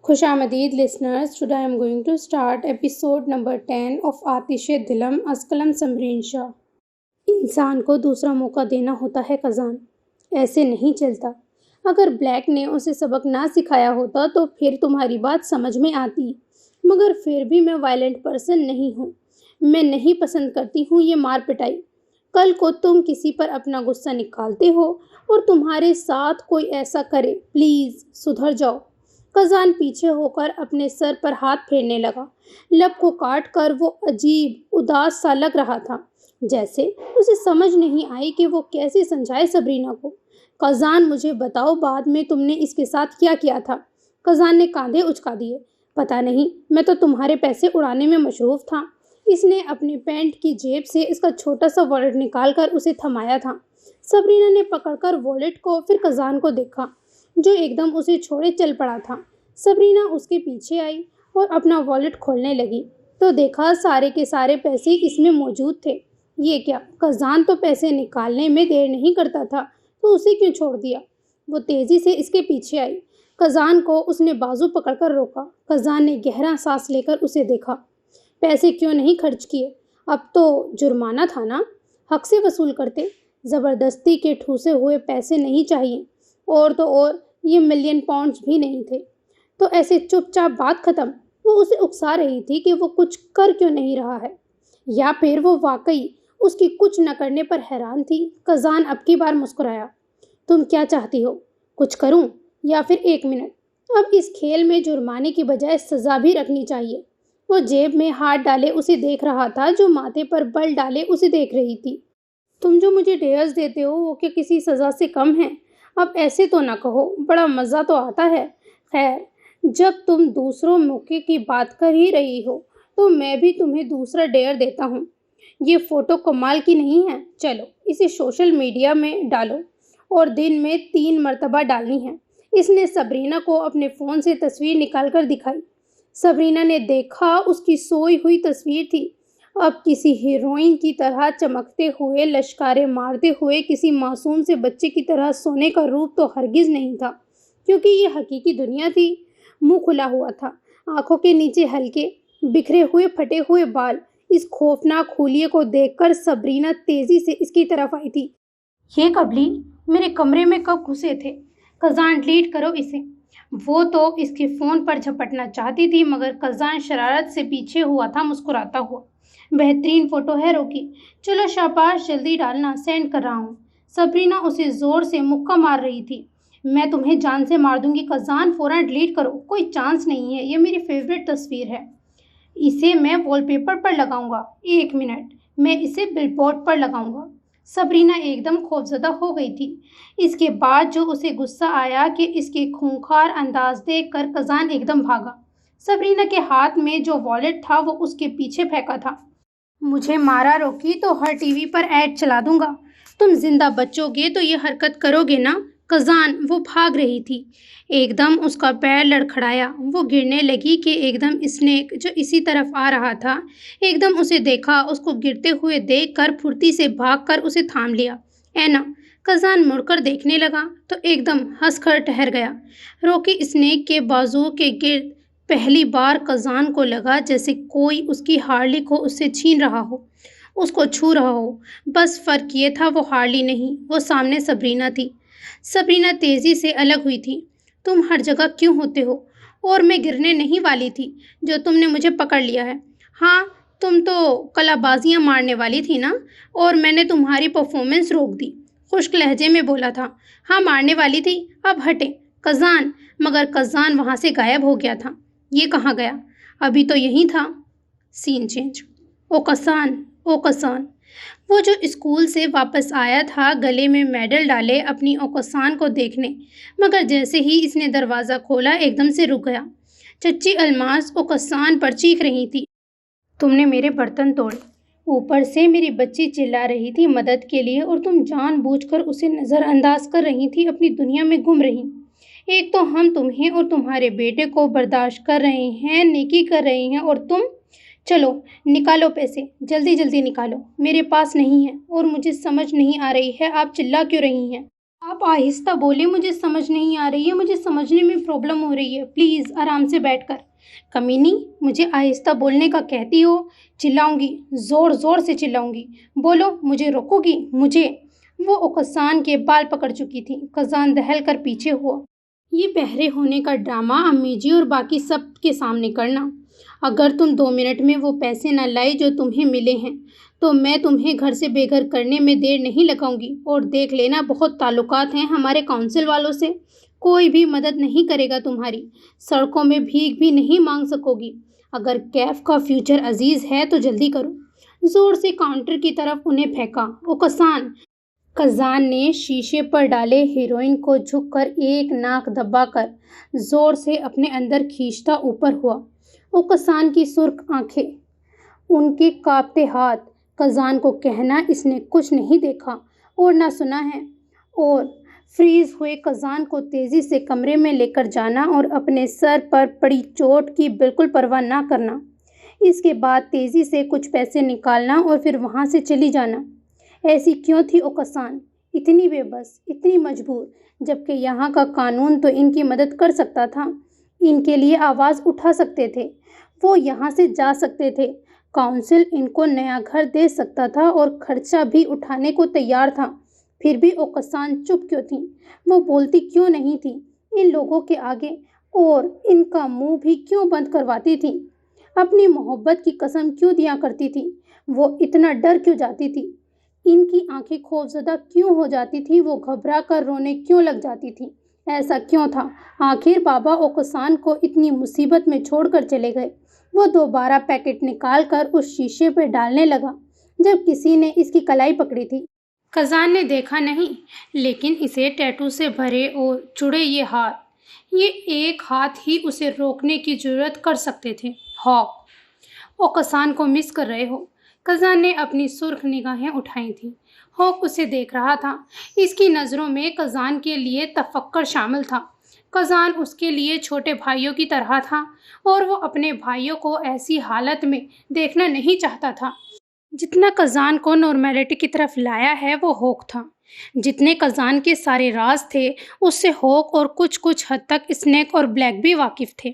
خوش آمدید listeners. Today I am going to start episode number 10 of آتش دلم از قلم سمرین شاہ. انسان کو دوسرا موقع دینا ہوتا ہے قزان، ایسے نہیں چلتا. اگر بلیک نے اسے سبق نہ سکھایا ہوتا تو پھر تمہاری بات سمجھ میں آتی، مگر پھر بھی میں وائلنٹ پرسن نہیں ہوں. میں نہیں پسند کرتی ہوں یہ مار پٹائی. کل کو تم کسی پر اپنا غصہ نکالتے ہو اور تمہارے ساتھ کوئی ایسا کرے، پلیز سدھر جاؤ. قزان پیچھے ہو کر اپنے سر پر ہاتھ پھیرنے لگا. لب کو کاٹ کر وہ عجیب اداس سا لگ رہا تھا، جیسے اسے سمجھ نہیں آئی کہ وہ کیسے سمجھائے سبرینا کو. قزان مجھے بتاؤ، بعد میں تم نے اس کے ساتھ کیا کیا تھا؟ قزان نے کاندھے اچکا دیے. پتہ نہیں، میں تو تمہارے پیسے اڑانے میں مصروف تھا. اس نے اپنے پینٹ کی جیب سے اس کا چھوٹا سا والیٹ نکال کر اسے تھمایا تھا. سبرینا نے پکڑ کر والیٹ کو پھر قزان کو دیکھا، جو ایک دم اسے چھوڑے چل پڑا تھا. سبرینا اس کے پیچھے آئی اور اپنا والیٹ کھولنے لگی تو دیکھا سارے کے سارے پیسے اس میں موجود تھے. یہ کیا؟ قزان تو پیسے نکالنے میں دیر نہیں کرتا تھا، تو اسے کیوں چھوڑ دیا؟ وہ تیزی سے اس کے پیچھے آئی. قزان کو اس نے بازو پکڑ کر روکا. قزان نے گہرا سانس لے کر اسے دیکھا. پیسے کیوں نہیں خرچ کیے؟ اب تو جرمانہ تھا نا، حق سے وصول کرتے. زبردستی کے ٹھوسے ہوئے پیسے نہیں چاہیے، اور تو اور یہ ملین پاؤنڈز بھی نہیں تھے. تو ایسے چپ چاپ بات ختم. وہ اسے اکسا رہی تھی کہ وہ کچھ کر کیوں نہیں رہا ہے، یا پھر وہ واقعی اس کی کچھ نہ کرنے پر حیران تھی. قزان اب کی بار مسکرایا. تم کیا چاہتی ہو؟ کچھ کروں یا پھر 1 منٹ؟ اب اس کھیل میں جرمانے کی بجائے سزا بھی رکھنی چاہیے. وہ جیب میں ہاتھ ڈالے اسے دیکھ رہا تھا، جو ماتھے پر بل ڈالے اسے دیکھ رہی تھی. تم جو مجھے ڈیئرز دیتے ہو وہ کیا کسی سزا سے کم ہیں؟ اب ایسے تو نہ کہو، بڑا مزہ تو آتا ہے. خیر، جب تم دوسروں موقع کی بات کر ہی رہی ہو تو میں بھی تمہیں دوسرا ڈیئر دیتا ہوں. یہ فوٹو کمال کی نہیں ہے؟ چلو اسے سوشل میڈیا میں ڈالو، اور دن میں 3 مرتبہ ڈالنی ہے. اس نے سبرینا کو اپنے فون سے تصویر نکال کر دکھائی. سبرینا نے دیکھا اس کی سوئی ہوئی تصویر تھی. اب کسی ہیروئن کی طرح چمکتے ہوئے، لشکارے مارتے ہوئے کسی معصوم سے بچے کی طرح سونے کا روپ تو ہرگز نہیں تھا، کیونکہ یہ حقیقی دنیا تھی. منہ کھلا ہوا تھا، آنکھوں کے نیچے ہلکے بکھرے ہوئے پھٹے ہوئے بال. اس خوفناک حولیے کو دیکھ کر سبرینا تیزی سے اس کی طرف آئی تھی. یہ قبلی میرے کمرے میں کب گھسے تھے؟ قزان ڈیلیٹ کرو اسے. وہ تو اس کے فون پر جھپٹنا چاہتی تھی، مگر قزان شرارت سے پیچھے ہوا تھا مسکراتا ہوا. بہترین فوٹو ہے روکی، چلو شاباش، جلدی ڈالنا، سینڈ کر رہا ہوں. سبرینا اسے زور سے مکہ مار رہی تھی. میں تمہیں جان سے مار دوں گی. قزان فوراً ڈیلیٹ کرو، کوئی چانس نہیں ہے. یہ میری فیوریٹ تصویر ہے، اسے میں وال پیپر پر لگاؤں گا. 1 منٹ، میں اسے بل بورڈ پر لگاؤں گا. سبرینا ایک دم خوفزدہ ہو گئی تھی. اس کے بعد جو اسے غصہ آیا کہ اس کے خونخوار انداز دیکھ کر قزان ایک دم بھاگا. سبرینا کے ہاتھ میں جو والیٹ تھا وہ اس کے پیچھے پھینکا تھا. مجھے مارا روکی تو ہر ٹی وی پر ایڈ چلا دوں گا. تم زندہ بچو گے تو یہ حرکت کرو گے نا؟ قزان وہ بھاگ رہی تھی. ایک دم اس کا پیر لڑکھڑایا. وہ گرنے لگی کہ ایک دم اسنیک جو اسی طرف آ رہا تھا ایک دم اسے دیکھا. اس کو گرتے ہوئے دیکھ کر پھرتی سے بھاگ کر اسے تھام لیا. اینا! قزان مڑ کر دیکھنے لگا تو ایک دم ہنس کر ٹھہر گیا. روکی اسنیک کے بازوؤں کے گرد پہلی بار قزان کو لگا جیسے کوئی اس کی ہارلی کو اس سے چھین رہا ہو، اس کو چھو رہا ہو. بس فرق یہ تھا وہ ہارلی نہیں، وہ سامنے سبرینا تھی. سبرینا تیزی سے الگ ہوئی تھی. تم ہر جگہ کیوں ہوتے ہو؟ اور میں گرنے نہیں والی تھی جو تم نے مجھے پکڑ لیا ہے. ہاں، تم تو کلا بازیاں مارنے والی تھی نا، اور میں نے تمہاری پرفارمنس روک دی. خشک لہجے میں بولا تھا. ہاں مارنے والی تھی، اب ہٹے. قزان! مگر قزان وہاں سے غائب ہو گیا تھا. یہ کہاں گیا؟ ابھی تو یہیں تھا. سین چینج. او قزان، او قزان! وہ جو اسکول سے واپس آیا تھا گلے میں میڈل ڈالے اپنی اوکسان کو دیکھنے، مگر جیسے ہی اس نے دروازہ کھولا ایک دم سے رک گیا. چچی الماس اوکسان پر چیخ رہی تھی. تم نے میرے برتن توڑے. اوپر سے میری بچی چلا رہی تھی مدد کے لیے، اور تم جان بوجھ کر اسے نظر انداز کر رہی تھی، اپنی دنیا میں گم رہی. ایک تو ہم تمہیں اور تمہارے بیٹے کو برداشت کر رہے ہیں، نیکی کر رہے ہیں، اور تم! چلو نکالو پیسے، جلدی جلدی نکالو. میرے پاس نہیں ہے، اور مجھے سمجھ نہیں آ رہی ہے آپ چلا کیوں رہی ہیں. آپ آہستہ بولے، مجھے سمجھ نہیں آ رہی ہے، مجھے سمجھنے میں پرابلم ہو رہی ہے، پلیز آرام سے بیٹھ کر۔ کمینی، مجھے آہستہ بولنے کا کہتی ہو؟ چلاؤں گی، زور زور سے چلاؤں گی، بولو، مجھے روکو گی؟ مجھے وہ اوکسان کے بال پکڑ چکی تھی۔ قزان دہل کر پیچھے ہوا۔ یہ بہرے ہونے کا ڈرامہ امی جی اور باقی سب کے سامنے کرنا۔ اگر تم 2 منٹ میں وہ پیسے نہ لائی جو تمہیں ملے ہیں تو میں تمہیں گھر سے بے گھر کرنے میں دیر نہیں لگاؤں گی۔ اور دیکھ لینا، بہت تعلقات ہیں ہمارے کونسل والوں سے، کوئی بھی مدد نہیں کرے گا تمہاری، سڑکوں میں بھیک بھی نہیں مانگ سکو گی۔ اگر کیف کا فیوچر عزیز ہے تو جلدی کرو۔ زور سے کاؤنٹر کی طرف انہیں پھینکا۔ اوکسان! قزان نے شیشے پر ڈالے ہیروئن کو جھک کر ایک ناک دبا کر زور سے اپنے اندر کھینچتا اوپر ہوا۔ اوکسان کی سرخ آنکھیں، ان کے کانپتے ہاتھ، قزان کو کہنا اس نے کچھ نہیں دیکھا اور نہ سنا ہے، اور فریز ہوئے قزان کو تیزی سے کمرے میں لے کر جانا اور اپنے سر پر پڑی چوٹ کی بالکل پرواہ نہ کرنا۔ اس کے بعد تیزی سے کچھ پیسے نکالنا اور پھر وہاں سے چلی جانا۔ ایسی کیوں تھی اوکسان؟ اتنی بے بس، اتنی مجبور، جبکہ یہاں کا قانون تو ان کی مدد کر سکتا تھا، ان کے لیے آواز اٹھا سکتے تھے، وہ یہاں سے جا سکتے تھے، کونسل ان کو نیا گھر دے سکتا تھا اور خرچہ بھی اٹھانے کو تیار تھا۔ پھر بھی اوکسان چپ کیوں تھی؟ وہ بولتی کیوں نہیں تھی ان لوگوں کے آگے، اور ان کا منہ بھی کیوں بند کرواتی تھی؟ اپنی محبت کی قسم کیوں دیا کرتی تھی؟ وہ اتنا ڈر کیوں جاتی تھی؟ ان کی آنکھیں خوفزدہ کیوں ہو جاتی تھی؟ وہ گھبرا کر رونے کیوں لگ جاتی تھی؟ ایسا کیوں تھا؟ آخر بابا اوکسان کو اتنی مصیبت میں چھوڑ کر چلے گئے۔ وہ دوبارہ پیکٹ نکال کر اس شیشے پہ ڈالنے لگا جب کسی نے اس کی کلائی پکڑی تھی۔ قزان نے دیکھا نہیں، لیکن اسے ٹیٹو سے بھرے اور جڑے یہ ایک ہاتھ ہی اسے روکنے کی جرات کر سکتے تھے۔ ہاک! اوکسان کو مس کر رہے ہو؟ قزان نے اپنی سرخ نگاہیں اٹھائی تھیں۔ ہاک اسے دیکھ رہا تھا۔ اس کی نظروں میں قزان کے لیے تفکر شامل تھا۔ قزان اس کے لیے چھوٹے بھائیوں کی طرح تھا اور وہ اپنے بھائیوں کو ایسی حالت میں دیکھنا نہیں چاہتا تھا۔ جتنا قزان کو نارملٹی کی طرف لایا ہے وہ ہاک تھا۔ جتنے قزان کے سارے راز تھے اس سے ہاک اور کچھ حد تک اسنیک اور بلیک بھی واقف تھے۔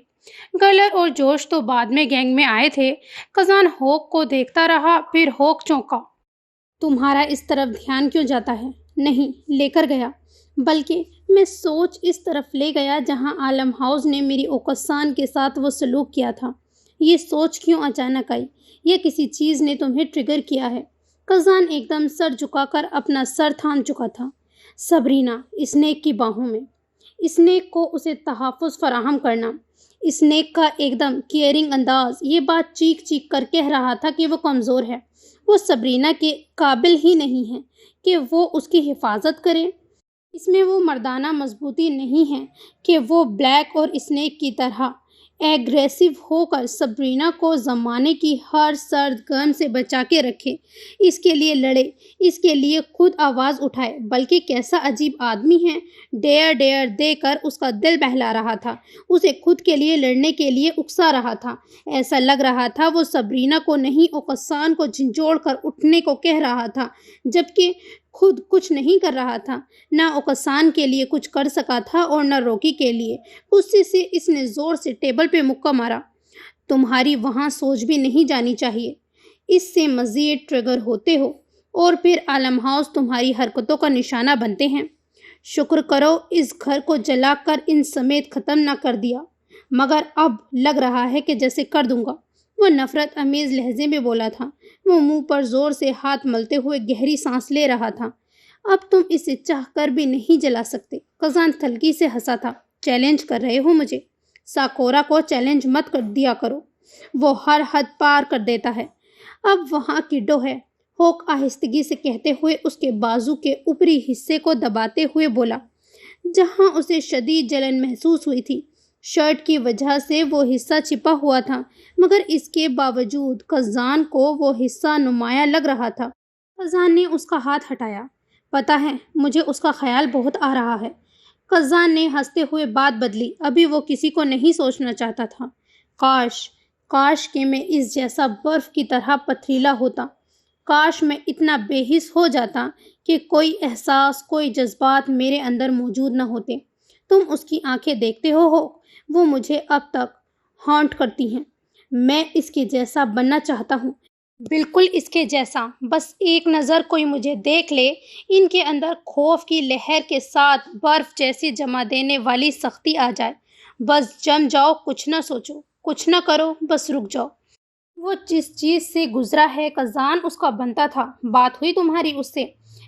گلر اور جوش تو بعد میں گینگ میں آئے تھے۔ قزان ہاک کو دیکھتا رہا، پھر ہاک چونکا۔ تمہارا اس طرف دھیان کیوں جاتا ہے؟ نہیں لے کر گیا، بلکہ میں سوچ اس طرف لے گیا جہاں عالم ہاؤس نے میری اوکسان کے ساتھ وہ سلوک کیا تھا۔ یہ سوچ کیوں اچانک آئی؟ یہ کسی چیز نے تمہیں ٹریگر کیا ہے؟ قزان ایک دم سر جھکا کر اپنا سر تھام چکا تھا۔ سبرینا، اسنیک کی باہوں میں، اسنیک کو اسے تحفظ فراہم کرنا، اسنیک کا ایک دم کیئرنگ انداز یہ بات چیخ چیخ کر کہہ رہا تھا کہ وہ کمزور ہے، وہ سبرینا کے قابل ہی نہیں ہے کہ وہ اس کی حفاظت کرے۔ اس میں وہ مردانہ مضبوطی نہیں ہے کہ وہ بلیک اور اسنیک کی طرح ایگریسو ہو کر سبرینا کو زمانے کی ہر سرد گرم سے بچا کے رکھے، اس کے لیے لڑے، اس کے لیے خود آواز اٹھائے۔ بلکہ کیسا عجیب آدمی ہے، ڈیر دے کر اس کا دل بہلا رہا تھا، اسے خود کے لیے لڑنے کے لیے اکسا رہا تھا۔ ایسا لگ رہا تھا وہ سبرینا کو نہیں اوکسان کو جھنجھوڑ کر اٹھنے کو کہہ رہا تھا، جبکہ خود کچھ نہیں کر رہا تھا، نہ اوکسان کے لیے کچھ کر سکا تھا اور نہ روکی کے لیے۔ غصے سے اس نے زور سے ٹیبل پہ مکہ مارا۔ تمہاری وہاں سوچ بھی نہیں جانی چاہیے، اس سے مزید ٹریگر ہوتے ہو اور پھر عالم ہاؤس تمہاری حرکتوں کا نشانہ بنتے ہیں۔ شکر کرو اس گھر کو جلا کر ان سمیت ختم نہ کر دیا، مگر اب لگ رہا ہے کہ جیسے کر دوں گا۔ وہ نفرت امیز لہجے میں بولا تھا۔ وہ منہ پر زور سے ہاتھ ملتے ہوئے گہری سانس لے رہا تھا۔ اب تم اسے چاہ کر بھی نہیں جلا سکتے۔ قزان تھلکی سے ہنسا تھا۔ چیلنج کر رہے ہو مجھے؟ ساکورا کو چیلنج مت کر دیا کرو، وہ ہر حد پار کر دیتا ہے۔ اب وہاں کڈو ہے، ہاک آہستگی سے کہتے ہوئے اس کے بازو کے اوپری حصے کو دباتے ہوئے بولا، جہاں اسے شدید جلن محسوس ہوئی تھی۔ شرٹ کی وجہ سے وہ حصہ چھپا ہوا تھا، مگر اس کے باوجود قزان کو وہ حصہ نمایاں لگ رہا تھا۔ قزان نے اس کا ہاتھ ہٹایا۔ پتہ ہے مجھے اس کا خیال بہت آ رہا ہے۔ قزان نے ہنستے ہوئے بات بدلی۔ ابھی وہ کسی کو نہیں سوچنا چاہتا تھا۔ کاش کہ میں اس جیسا برف کی طرح پتھریلا ہوتا، کاش میں اتنا بے حس ہو جاتا کہ کوئی احساس، کوئی جذبات میرے اندر موجود نہ ہوتے۔ تم اس کی آنکھیں دیکھتے ہو، وہ مجھے اب تک ہانٹ کرتی ہیں۔ میں اس کے جیسا بننا چاہتا ہوں، بالکل اس کے جیسا۔ بس ایک نظر کوئی مجھے دیکھ لے۔ ان کے اندر خوف کی لہر کے ساتھ برف جیسی جما دینے والی سختی آ جائے۔ بس جم جاؤ، کچھ نہ سوچو، کچھ نہ کرو، بس رک جاؤ۔ وہ جس چیز سے گزرا ہے کزان، اس کا بنتا تھا۔ بات ہوئی تمہاری اس سے؟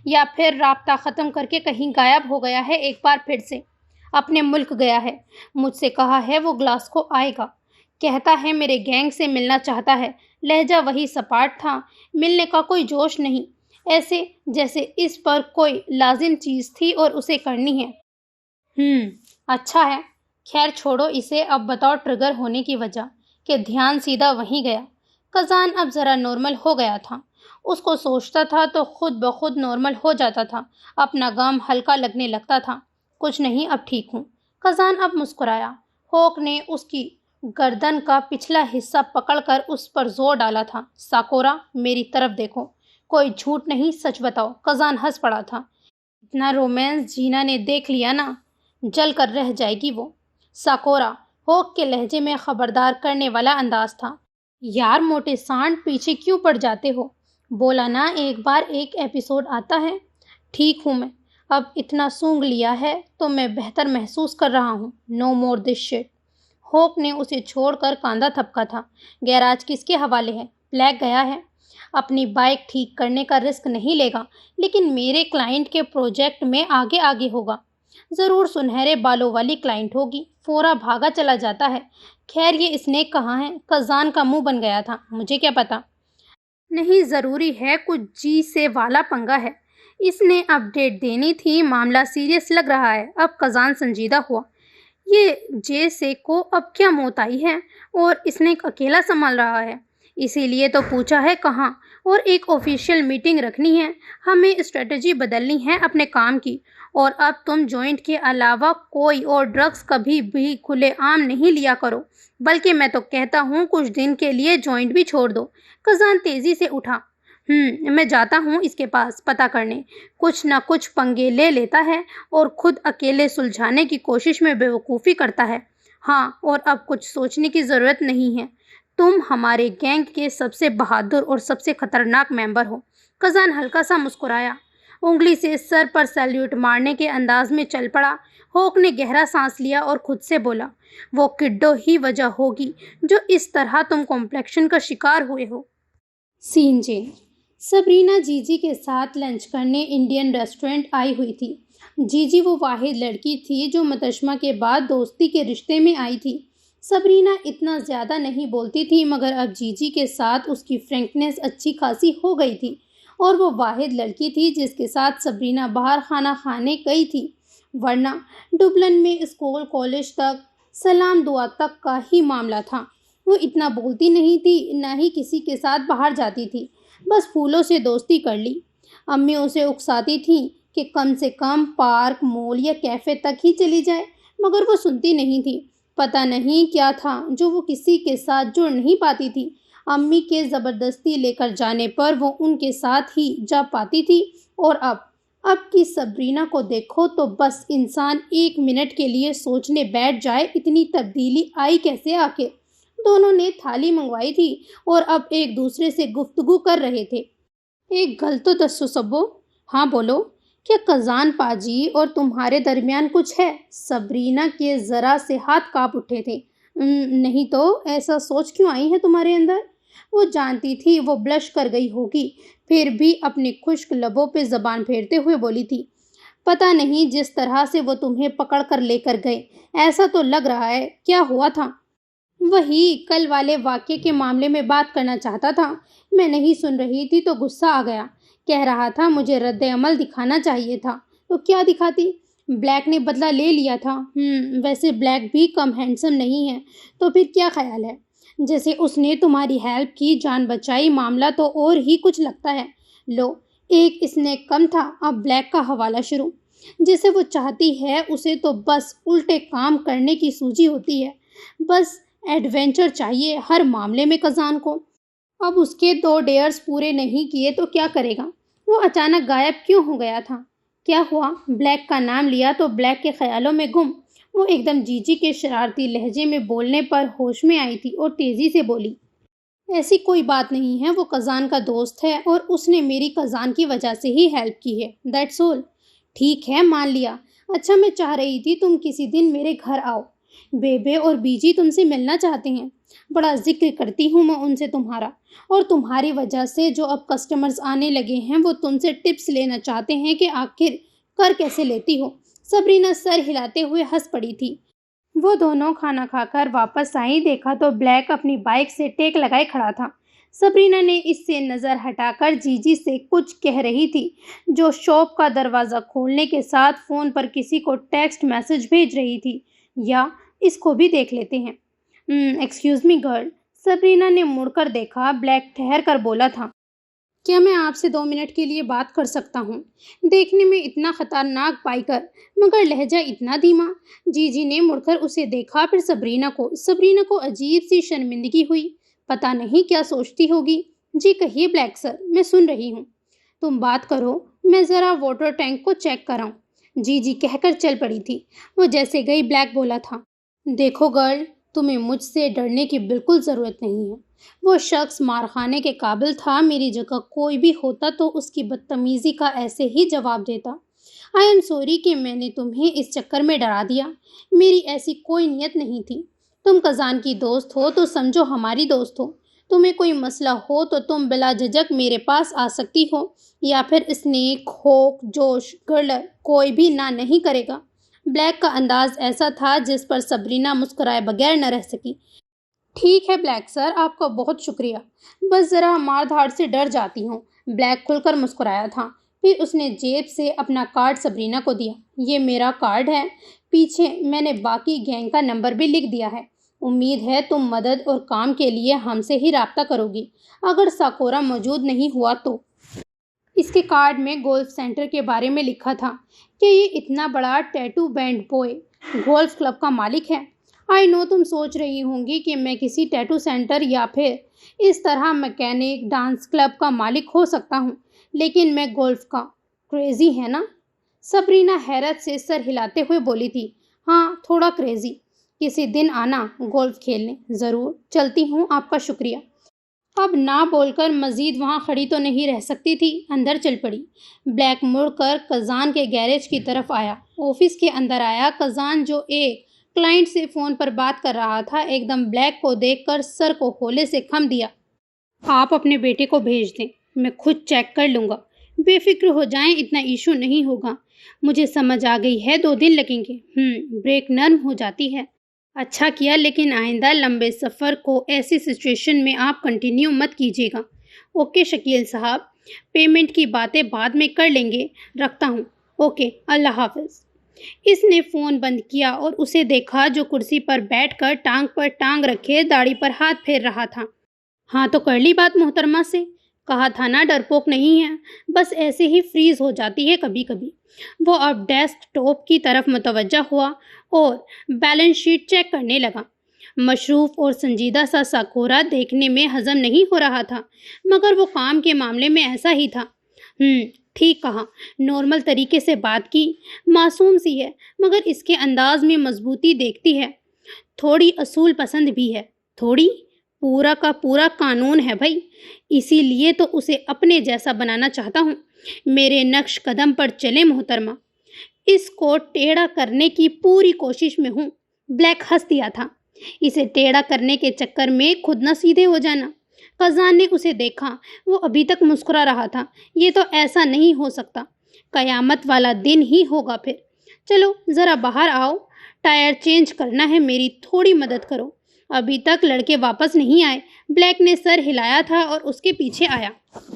یا پھر رابطہ ختم کر کے کہیں غائب ہو گیا ہے ایک بار پھر سے؟ اپنے ملک گیا ہے، مجھ سے کہا ہے وہ گلاسکو آئے گا، کہتا ہے میرے گینگ سے ملنا چاہتا ہے۔ لہجہ وہی سپاٹ تھا، ملنے کا کوئی جوش نہیں، ایسے جیسے اس پر کوئی لازم چیز تھی اور اسے کرنی ہے۔ اچھا ہے، خیر چھوڑو اسے۔ اب بتاؤ ٹریگر ہونے کی وجہ، کہ دھیان سیدھا وہیں گیا۔ کزان اب ذرا نارمل ہو گیا تھا۔ اس کو سوچتا تھا تو خود بخود نارمل ہو جاتا تھا، اپنا غم ہلکا لگنے لگتا تھا۔ کچھ نہیں، اب ٹھیک ہوں۔ کزان اب مسکرایا۔ ہوک نے اس کی گردن کا پچھلا حصہ پکڑ کر اس پر زور ڈالا تھا۔ ساکورا، میری طرف دیکھو، کوئی جھوٹ نہیں، سچ بتاؤ۔ کزان ہنس پڑا تھا۔ اتنا رومانس جینا نے دیکھ لیا نا، جل کر رہ جائے گی وہ۔ ساکورا، ہوک کے لہجے میں خبردار کرنے والا انداز تھا۔ یار موٹے سانڈ، پیچھے کیوں پڑ جاتے ہو؟ بولا نا ایک بار ایک ایپیسوڈ آتا ہے۔ ٹھیک ہوں میں، اب اتنا سونگھ لیا ہے تو میں بہتر محسوس کر رہا ہوں۔ نو مور دس شٹ۔ ہوک نے اسے چھوڑ کر کاندھا تھپکا تھا۔ گیراج کس کے حوالے ہے؟ بلیک گیا ہے، اپنی بائک ٹھیک کرنے کا رسک نہیں لے گا، لیکن میرے کلائنٹ کے پروجیکٹ میں آگے آگے ہوگا۔ ضرور سنہرے بالوں والی کلائنٹ ہوگی، فورا بھاگا چلا جاتا ہے۔ خیر یہ اسنیک کہاں ہے؟ کزان کا منہ بن گیا تھا۔ مجھے کیا پتا؟ نہیں، ضروری ہے، کچھ جی سے والا پنگا ہے۔ اس نے اپڈیٹ دینی تھی، معاملہ سیریس لگ رہا ہے۔ اب کزان سنجیدہ ہوا۔ یہ جے سے کو اب کیا موت آئی ہے اور اسنیک اکیلا سنبھال رہا ہے؟ اسی لیے تو پوچھا ہے کہاں، اور ایک آفیشیل میٹنگ رکھنی ہے، ہمیں اسٹریٹجی بدلنی ہے اپنے کام کی۔ اور اب تم جوائنٹ کے علاوہ کوئی اور ڈرگس کبھی بھی کھلے عام نہیں لیا کرو، بلکہ میں تو کہتا ہوں کچھ دن کے لیے جوائنٹ بھی چھوڑ دو۔ کزان تیزی سے اٹھا۔ میں جاتا ہوں اس کے پاس پتہ کرنے، کچھ نہ کچھ پنگے لے لیتا ہے اور خود اکیلے سلجھانے کی کوشش میں بیوقوفی کرتا ہے۔ ہاں، اور اب کچھ سوچنے کی ضرورت نہیں ہے، تم ہمارے گینگ کے سب سے بہادر اور سب سے خطرناک ممبر ہو۔ کزان ہلکا سا مسکرایا، انگلی سے سر پر سیلیوٹ مارنے کے انداز میں چل پڑا۔ ہوک نے گہرا سانس لیا اور خود سے بولا، وہ کڈو ہی وجہ ہوگی جو اس طرح تم کمپلیکشن کا شکار ہوئے ہو۔ سین چینج۔ سبرینا جیجی کے ساتھ لنچ کرنے انڈین ریسٹورنٹ آئی ہوئی تھی۔ جیجی وہ واحد لڑکی تھی جو متشمہ کے بعد دوستی کے رشتے میں آئی تھی۔ سبرینا اتنا زیادہ نہیں بولتی تھی، مگر اب جیجی کے ساتھ اس کی فرینکنیس اچھی خاصی ہو گئی تھی، اور وہ واحد لڑکی تھی جس کے ساتھ سبرینا باہر کھانا کھانے گئی تھی، ورنہ ڈبلن میں اسکول کالج تک سلام دعا تک کا ہی معاملہ تھا۔ وہ اتنا بولتی نہیں تھی، نہ ہی کسی کے ساتھ باہر جاتی تھی، بس پھولوں سے دوستی کر لی۔ امی اسے اکساتی تھیں کہ کم سے کم پارک، مول یا کیفے تک ہی چلی جائے، مگر وہ سنتی نہیں تھی۔ پتہ نہیں کیا تھا جو وہ کسی کے ساتھ جڑ نہیں پاتی تھی۔ امی کے زبردستی لے کر جانے پر وہ ان کے ساتھ ہی جا پاتی تھی، اور اب کی سبرینا کو دیکھو تو بس انسان ایک منٹ کے لیے سوچنے بیٹھ جائے اتنی تبدیلی آئی کیسے آخر۔ دونوں نے تھالی منگوائی تھی اور اب ایک دوسرے سے گفتگو کر رہے تھے۔ ایک گل تو دسو سبو۔ ہاں بولو، کیا کزان پاجی اور تمہارے درمیان کچھ ہے؟ سبرینا کے ذرا سے ہاتھ کانپ اٹھے تھے۔ نہیں تو، ایسا سوچ کیوں آئی ہے تمہارے اندر؟ وہ جانتی تھی وہ بلش کر گئی ہوگی، پھر بھی اپنے خشک لبوں پہ زبان پھیرتے ہوئے بولی تھی، پتہ نہیں جس طرح سے وہ تمہیں پکڑ کر لے کر گئے، ایسا تو لگ رہا ہے۔ کیا ہوا تھا؟ وہی کل والے واقعے کے معاملے میں بات کرنا چاہتا تھا۔ میں نہیں سن رہی تھی تو غصہ آ گیا، کہہ رہا تھا مجھے رد عمل دکھانا چاہیے تھا، تو کیا دکھاتی؟ بلیک نے بدلہ لے لیا تھا۔ ویسے بلیک بھی کم ہینڈسم نہیں ہے، تو پھر کیا خیال ہے؟ جیسے اس نے تمہاری ہیلپ کی، جان بچائی، معاملہ تو اور ہی کچھ لگتا ہے۔ لو، ایک اسنیک کم تھا، اب بلیک کا حوالہ شروع۔ جسے وہ چاہتی ہے اسے تو بس الٹے کام کرنے کی سوجی ہوتی ہے، بس ایڈونچر چاہیے ہر معاملے میں کزان کو۔ اب اس کے 2 ڈیئرز پورے نہیں کیے تو کیا کرے گا؟ وہ اچانک غائب کیوں ہو گیا تھا؟ کیا ہوا؟ بلیک کا نام لیا تو بلیک کے خیالوں میں گم۔ وہ ایک دم جی جی کے شرارتی لہجے میں بولنے پر ہوش میں آئی تھی اور تیزی سے بولی، ایسی کوئی بات نہیں ہے، وہ کزان کا دوست ہے اور اس نے میری کزان کی وجہ سے ہی ہیلپ کی ہے، دیٹس آل۔ ٹھیک ہے، مان لیا۔ اچھا، میں چاہ رہی تھی تم کسی دن میرے گھر آؤ، بیبے اور بیجی تم سے ملنا چاہتے ہیں، بڑا ذکر کرتی ہوں میں ان سے تمہارا، اور تمہاری وجہ سے جو اب کسٹمرز آنے لگے ہیں وہ تم سے ٹپس لینا چاہتے ہیں کہ آخر کر کیسے لیتی ہو۔ سبرینا سر ہلاتے ہوئے ہنس پڑی تھی۔ وہ دونوں کھانا کھا کر واپس آئیں، دیکھا تو بلیک اپنی بائک سے ٹیک لگائے کھڑا تھا۔ سبرینا نے اس سے نظر ہٹا کر جی جی سے کچھ کہہ رہی تھی، جو شاپ کا دروازہ کھولنے کے ساتھ فون پر کسی کو ٹیکسٹ میسج بھیج رہی تھی۔ یا اس کو بھی دیکھ لیتے ہیں۔ Excuse me girl. سبرینا نے مڑ کر دیکھا۔ بلیک ٹھہر کر بولا تھا، کیا میں آپ سے 2 منٹ کے لیے بات کر سکتا ہوں؟ دیکھنے میں اتنا خطرناک پائی کر مگر لہجہ اتنا دھیما۔ جی جی نے مڑ کر اسے دیکھا، پھر سبرینا کو عجیب سی شرمندگی ہوئی۔ پتہ نہیں کیا سوچتی ہوگی۔ جی کہیے بلیک سر، میں سن رہی ہوں۔ تم بات کرو، میں ذرا واٹر ٹینک کو چیک کراؤں۔ جی جی کہہ کر چل پڑی تھی۔ وہ جیسے گئی بلیک بولا تھا، دیکھو گرل، تمہیں مجھ سے ڈرنے کی بالکل ضرورت نہیں ہے۔ وہ شخص مارخانے کے قابل تھا، میری جگہ کوئی بھی ہوتا تو اس کی بدتمیزی کا ایسے ہی جواب دیتا۔ آئی ایم سوری کہ میں نے تمہیں اس چکر میں ڈرا دیا، میری ایسی کوئی نیت نہیں تھی۔ تم کزان کی دوست ہو تو سمجھو ہماری دوست ہو، تمہیں کوئی مسئلہ ہو تو تم بلا جھجک میرے پاس آ سکتی ہو، یا پھر اسنیک، ہوک، جوش، گرلر کوئی بھی نہ نہیں کرے گا۔ بلیک کا انداز ایسا تھا جس پر سبرینا مسکرائے بغیر نہ رہ سکی۔ ٹھیک ہے بلیک سر، آپ کا بہت شکریہ، بس ذرا مار دھاڑ سے ڈر جاتی ہوں۔ بلیک کھل کر مسکرایا تھا، پھر اس نے جیب سے اپنا کارڈ سبرینا کو دیا۔ یہ میرا کارڈ ہے، پیچھے میں نے باقی گینگ کا نمبر بھی لکھ دیا ہے۔ امید ہے تم مدد اور کام کے لیے ہم سے ہی رابطہ کرو گی، اگر ساکورا موجود نہیں ہوا تو۔ اس کے کارڈ میں گولف سینٹر کے بارے میں لکھا تھا کہ یہ اتنا بڑا tattoo band boy golf club کا مالک ہے۔ آئی نو تم سوچ رہی ہوں گی کہ میں کسی ٹیٹو سینٹر یا پھر اس طرح میکینک ڈانس کلب کا مالک ہو سکتا ہوں، لیکن میں گولف کا کریزی ہے نا؟ سبرینا حیرت سے سر ہلاتے ہوئے بولی تھی، ہاں تھوڑا کریزی۔ کسی دن آنا گولف کھیلنے۔ ضرور، چلتی ہوں، آپ کا شکریہ۔ اب نہ بول کر مزید وہاں کھڑی تو نہیں رہ سکتی تھی، اندر چل پڑی۔ بلیک مڑ کر کزان کے گیریج کی طرف آیا، آفس کے اندر آیا۔ کزان جو ایک کلائنٹ سے فون پر بات کر رہا تھا، ایک دم بلیک کو دیکھ کر سر کو ہولے سے خم دیا۔ آپ اپنے بیٹے کو بھیج دیں، میں خود چیک کر لوں گا، بے فکر ہو جائیں، اتنا ایشو نہیں ہوگا۔ مجھے سمجھ آ گئی ہے، 2 دن لگیں گے۔ بریک نرم ہو جاتی ہے۔ اچھا کیا، لیکن آئندہ لمبے سفر کو ایسی سچویشن میں آپ کنٹینیو مت کیجیے گا۔ اوکے شکیل صاحب، پیمنٹ کی باتیں بعد میں کر لیں گے، رکھتا ہوں۔ اوکے، اللہ حافظ۔ اس نے فون بند کیا اور اسے دیکھا جو کرسی پر بیٹھ کر ٹانگ پر ٹانگ رکھے داڑھی پر ہاتھ پھیر رہا تھا۔ ہاں تو کر لی بات محترمہ سے، کہا تھا نا ڈرپوک نہیں ہے، بس ایسے ہی فریز ہو جاتی ہے کبھی کبھی۔ وہ اب ڈیسک ٹاپ کی طرف متوجہ ہوا اور بیلنس شیٹ چیک کرنے لگا۔ مصروف اور سنجیدہ سا ساکورا دیکھنے میں ہضم نہیں ہو رہا تھا، مگر وہ کام کے معاملے میں ایسا ہی تھا۔ ٹھیک کہا، نارمل طریقے سے بات کی، معصوم سی ہے، مگر اس کے انداز میں مضبوطی دیکھتی ہے، تھوڑی اصول پسند بھی ہے، تھوڑی پورا کا پورا قانون ہے بھائی، اسی لیے تو اسے اپنے جیسا بنانا چاہتا ہوں۔ میرے نقش قدم پر چلے محترمہ، اس کو ٹیڑھا کرنے کی پوری کوشش میں ہوں۔ بلیک ہنس دیا تھا، اسے ٹیڑھا کرنے کے چکر میں خود نہ سیدھے ہو جانا۔ کزان نے اسے دیکھا، وہ ابھی تک مسکرا رہا تھا۔ یہ تو ایسا نہیں ہو سکتا، قیامت والا دن ہی ہوگا پھر۔ چلو ذرا باہر آؤ، ٹائر چینج کرنا ہے، میری تھوڑی مدد کرو۔ ابھی تک لڑکے واپس نہیں آئے۔ بلیک نے سر ہلایا تھا اور اس کے پیچھے آیا۔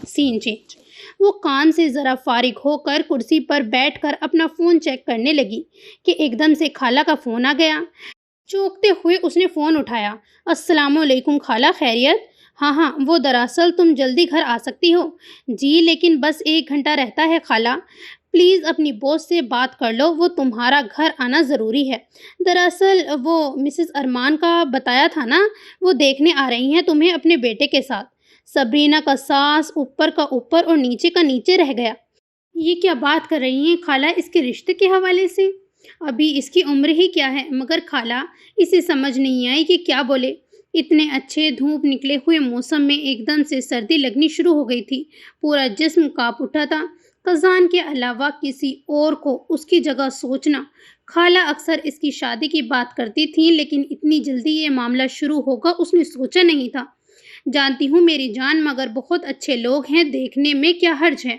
سین چینج۔ وہ کام سے ذرا فارغ ہو کر کرسی پر بیٹھ کر اپنا فون چیک کرنے لگی کہ ایک دم سے خالہ کا فون آ گیا۔ چونکتے ہوئے اس نے فون اٹھایا۔ السلام علیکم خالہ، خیریت؟ ہاں، وہ دراصل تم جلدی گھر آ سکتی ہو؟ جی لیکن بس 1 گھنٹہ رہتا ہے خالہ، پلیز اپنی باس سے بات کر لو، وہ تمہارا گھر آنا ضروری ہے۔ دراصل وہ مسز ارمان کا بتایا تھا نا، وہ دیکھنے آ رہی ہیں تمہیں اپنے بیٹے کے ساتھ۔ سبرینا کا سانس اوپر کا اوپر اور نیچے کا نیچے رہ گیا۔ یہ کیا بات کر رہی ہیں خالہ اس کے رشتے کے حوالے سے؟ ابھی اس کی عمر ہی کیا ہے؟ مگر خالہ اسے سمجھ نہیں آئی کہ کیا بولے۔ اتنے اچھے دھوپ نکلے ہوئے موسم میں ایک دم سے سردی لگنی شروع ہو گئی تھی، پورا جسم کانپ اٹھا تھا۔ قزان کے علاوہ کسی اور کو اس کی جگہ سوچنا۔ خالہ اکثر اس کی شادی کی بات کرتی تھیں، لیکن اتنی جلدی یہ معاملہ شروع ہوگا اس نے سوچا نہیں تھا۔ جانتی ہوں میری جان، مگر بہت اچھے لوگ ہیں، دیکھنے میں کیا حرج ہے؟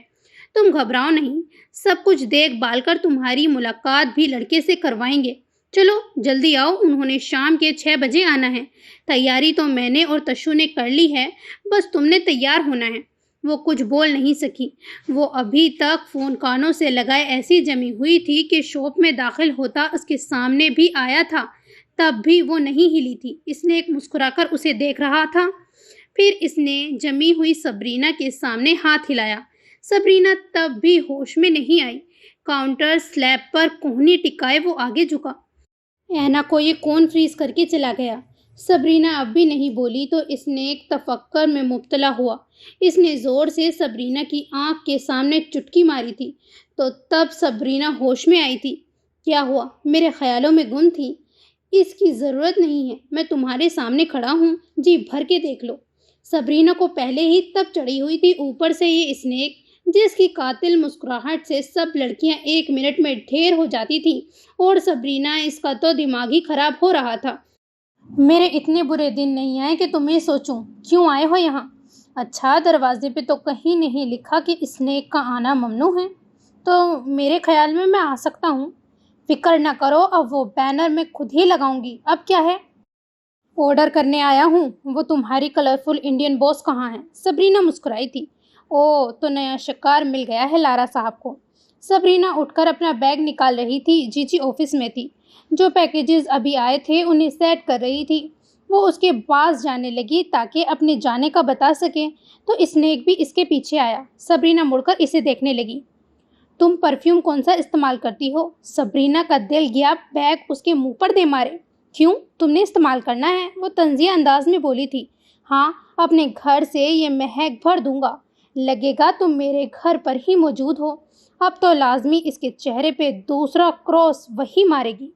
تم گھبراؤ نہیں، سب کچھ دیکھ بھال کر تمہاری ملاقات بھی لڑکے سے کروائیں گے۔ چلو جلدی آؤ، انہوں نے شام کے 6 بجے آنا ہے۔ تیاری تو میں نے اور تشو نے کر لی ہے، بس تم نے تیار ہونا ہے۔ وہ کچھ بول نہیں سکی۔ وہ ابھی تک فون کانوں سے لگائے ایسی جمی ہوئی تھی کہ شاپ میں داخل ہوتا اس کے سامنے بھی آیا تھا تب بھی وہ نہیں ہلی تھی۔ اس نے ایک مسکرا کر اسے دیکھ رہا تھا، پھر اس نے جمی ہوئی سبرینا کے سامنے ہاتھ ہلایا۔ سبرینا تب بھی ہوش میں نہیں آئی۔ کاؤنٹر سلیب پر کوہنی ٹکائے وہ آگے جھکا۔ اینا کو یہ کون فریز کر کے چلا گیا؟ سبرینا اب بھی نہیں بولی تو اس نے ایک تفکر میں مبتلا ہوا۔ اس نے زور سے سبرینا کی آنکھ کے سامنے چٹکی ماری تھی تو تب سبرینا ہوش میں آئی تھی۔ کیا ہوا؟ میرے خیالوں میں گم تھی۔ اس کی ضرورت نہیں ہے، میں تمہارے سامنے کھڑا ہوں، جی بھر کے دیکھ لو۔ سبرینا کو پہلے ہی تب چڑھی ہوئی تھی، اوپر سے یہ اسنیک جس کی قاتل مسکراہٹ سے سب لڑکیاں 1 منٹ میں ڈھیر ہو جاتی تھیں، اور سبرینا اس کا تو دماغ ہی خراب ہو رہا تھا۔ میرے اتنے برے دن نہیں آئے کہ تمہیں سوچوں، کیوں آئے ہو یہاں؟ اچھا، دروازے پہ تو کہیں نہیں لکھا کہ اسنیک کا آنا ممنوع ہے، تو میرے خیال میں آ سکتا ہوں۔ فکر نہ کرو، اب وہ بینر میں خود ہی لگاؤں گی۔ اب کیا ہے؟ آرڈر کرنے آیا ہوں۔ وہ تمہاری کلرفل انڈین باس کہاں ہے؟ سبرینا مسکرائی تھی۔ او، تو نیا شکار مل گیا ہے لارا صاحب کو۔ سبرینا اٹھ کر اپنا بیگ نکال رہی تھی۔ جی جی آفس میں تھی، جو پیکیجز ابھی آئے تھے انہیں سیٹ کر رہی تھی۔ وہ اس کے پاس جانے لگی تاکہ اپنے جانے کا بتا سکے، تو اسنیک بھی اس کے پیچھے آیا۔ سبرینا مڑ کر اسے دیکھنے لگی۔ تم پرفیوم کون سا استعمال کرتی ہو؟ سبرینا کا دل گیا بیگ اس کے منہ پر دے مارے۔ کیوں؟ تم نے استعمال کرنا ہے؟ وہ طنزیہ انداز میں بولی تھی۔ ہاں، اپنے گھر سے یہ مہک بھر دوں گا، لگے گا تم میرے گھر پر ہی موجود ہو۔ اب تو لازمی اس کے چہرے پہ دوسرا کراس وہی مارے گی۔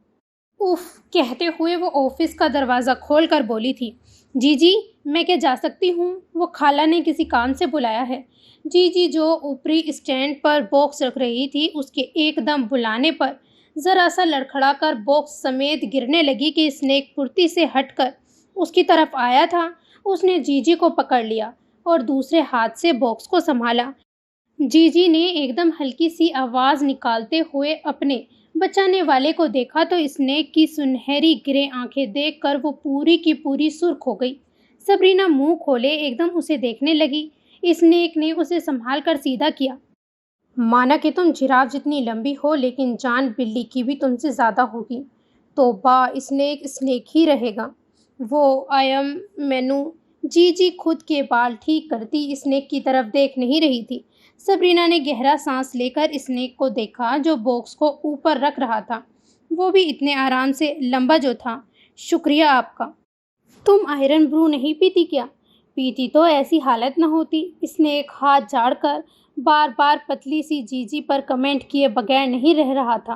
اف کہتے ہوئے وہ آفس کا دروازہ کھول کر بولی تھی۔ جی جی، میں کیا جا سکتی ہوں؟ وہ خالہ نے کسی کام سے بلایا ہے۔ جی جی جو اوپری اسٹینڈ پر باکس رکھ رہی تھی، اس کے ایک دم بلانے پر ذرا سا لڑکھڑا کر باکس سمیت گرنے لگی کہ اسنیک پھرتی سے ہٹ کر اس کی طرف آیا تھا۔ اس نے جی جی کو پکڑ لیا اور دوسرے ہاتھ سے باکس کو سنبھالا۔ جی جی نے ایک دم ہلکی سی آواز نکالتے ہوئے اپنے بچانے والے کو دیکھا تو اسنیک کی سنہری گرے آنکھیں دیکھ کر وہ پوری کی پوری سرخ ہو گئی۔ سبرینا منہ کھولے ایک دم اسے دیکھنے لگی۔ اسنیک نے اسے سنبھال کر سیدھا کیا۔ مانا کہ تم جراف جتنی لمبی ہو، لیکن جان بلی کی بھی تم سے زیادہ ہوگی۔ توبہ، اسنیک اسنیک ہی رہے گا۔ وہ مینو۔ جی جی خود کے بال ٹھیک کرتی اسنیک کی طرف دیکھ نہیں رہی تھی۔ سبرینا نے گہرا سانس لے کر اسنیک کو دیکھا جو باکس کو اوپر رکھ رہا تھا، وہ بھی اتنے آرام سے لمبا جو تھا۔ شکریہ آپ کا۔ تم آئرن برو نہیں پیتی کیا؟ پیتی تو ایسی حالت نہ ہوتی۔ اسنیک ہاتھ جھاڑ کر بار بار پتلی سی جی جی پر کمنٹ کیے بغیر نہیں رہ رہا تھا۔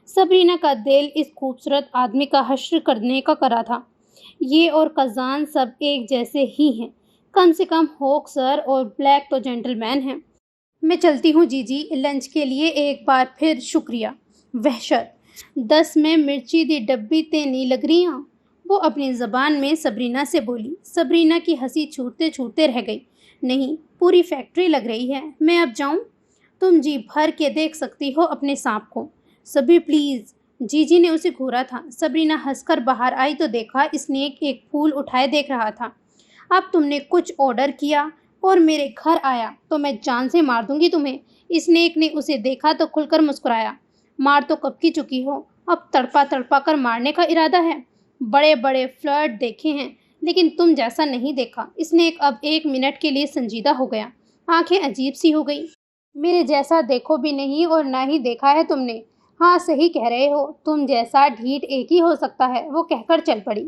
سبرینا کا دل اس خوبصورت آدمی کا حشر کرنے کا کرا تھا۔ یہ اور قزان سب ایک جیسے ہی ہیں، کم سے کم ہوک سر اور بلیک تو جینٹل مین ہیں۔ میں چلتی ہوں جی جی، لنچ کے لیے ایک بار پھر شکریہ۔ وحشت 10 میں مرچی دی ڈبی تے نہیں لگ رہی ہاں، وہ اپنی زبان میں سبرینا سے بولی۔ سبرینا کی ہنسی چھوٹتے چھوٹتے رہ گئی۔ نہیں، پوری فیکٹری لگ رہی ہے۔ میں اب جاؤں؟ تم جی بھر کے دیکھ سکتی ہو اپنے سانپ کو۔ سبھی پلیز۔ جی جی نے اسے گھورا تھا۔ سبرینا ہنس کر باہر آئی تو دیکھا اسنیک ایک پھول اٹھائے دیکھ رہا تھا۔ اب تم نے کچھ آرڈر کیا اور میرے گھر آیا تو میں جان سے مار دوں گی تمہیں۔ اسنیک نے اسے دیکھا تو کھل کر مسکرایا۔ مار تو کب کی چکی ہو، اب تڑپا تڑپا کر مارنے کا ارادہ ہے؟ بڑے بڑے فلرٹ دیکھے ہیں، لیکن تم جیسا نہیں دیکھا۔ اسنیک اب 1 منٹ کے لیے سنجیدہ ہو گیا، آنکھیں عجیب سی ہو گئی۔ میرے جیسا دیکھو بھی نہیں اور نہ ہی دیکھا ہے تم نے۔ ہاں صحیح کہہ رہے ہو، تم جیسا ڈھیٹ ایک ہی ہو سکتا ہے، وہ کہہ کر چل پڑی۔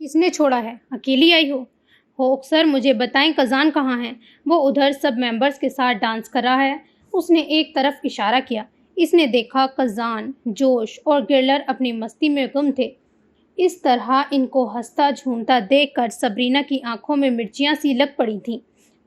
کس نے چھوڑا ہے؟ اکیلی آئی ہو؟ ہوک سر مجھے بتائیں کزان کہاں ہیں؟ وہ ادھر سب ممبرز کے ساتھ ڈانس کر رہا ہے۔ اس نے ایک طرف اشارہ کیا۔ اس نے دیکھا کزان، جوش اور گرلر اپنی مستی میں گم تھے۔ اس طرح ان کو ہنستا جھومتا دیکھ کر سبرینا کی آنکھوں میں مرچیاں سی لگ پڑی تھیں۔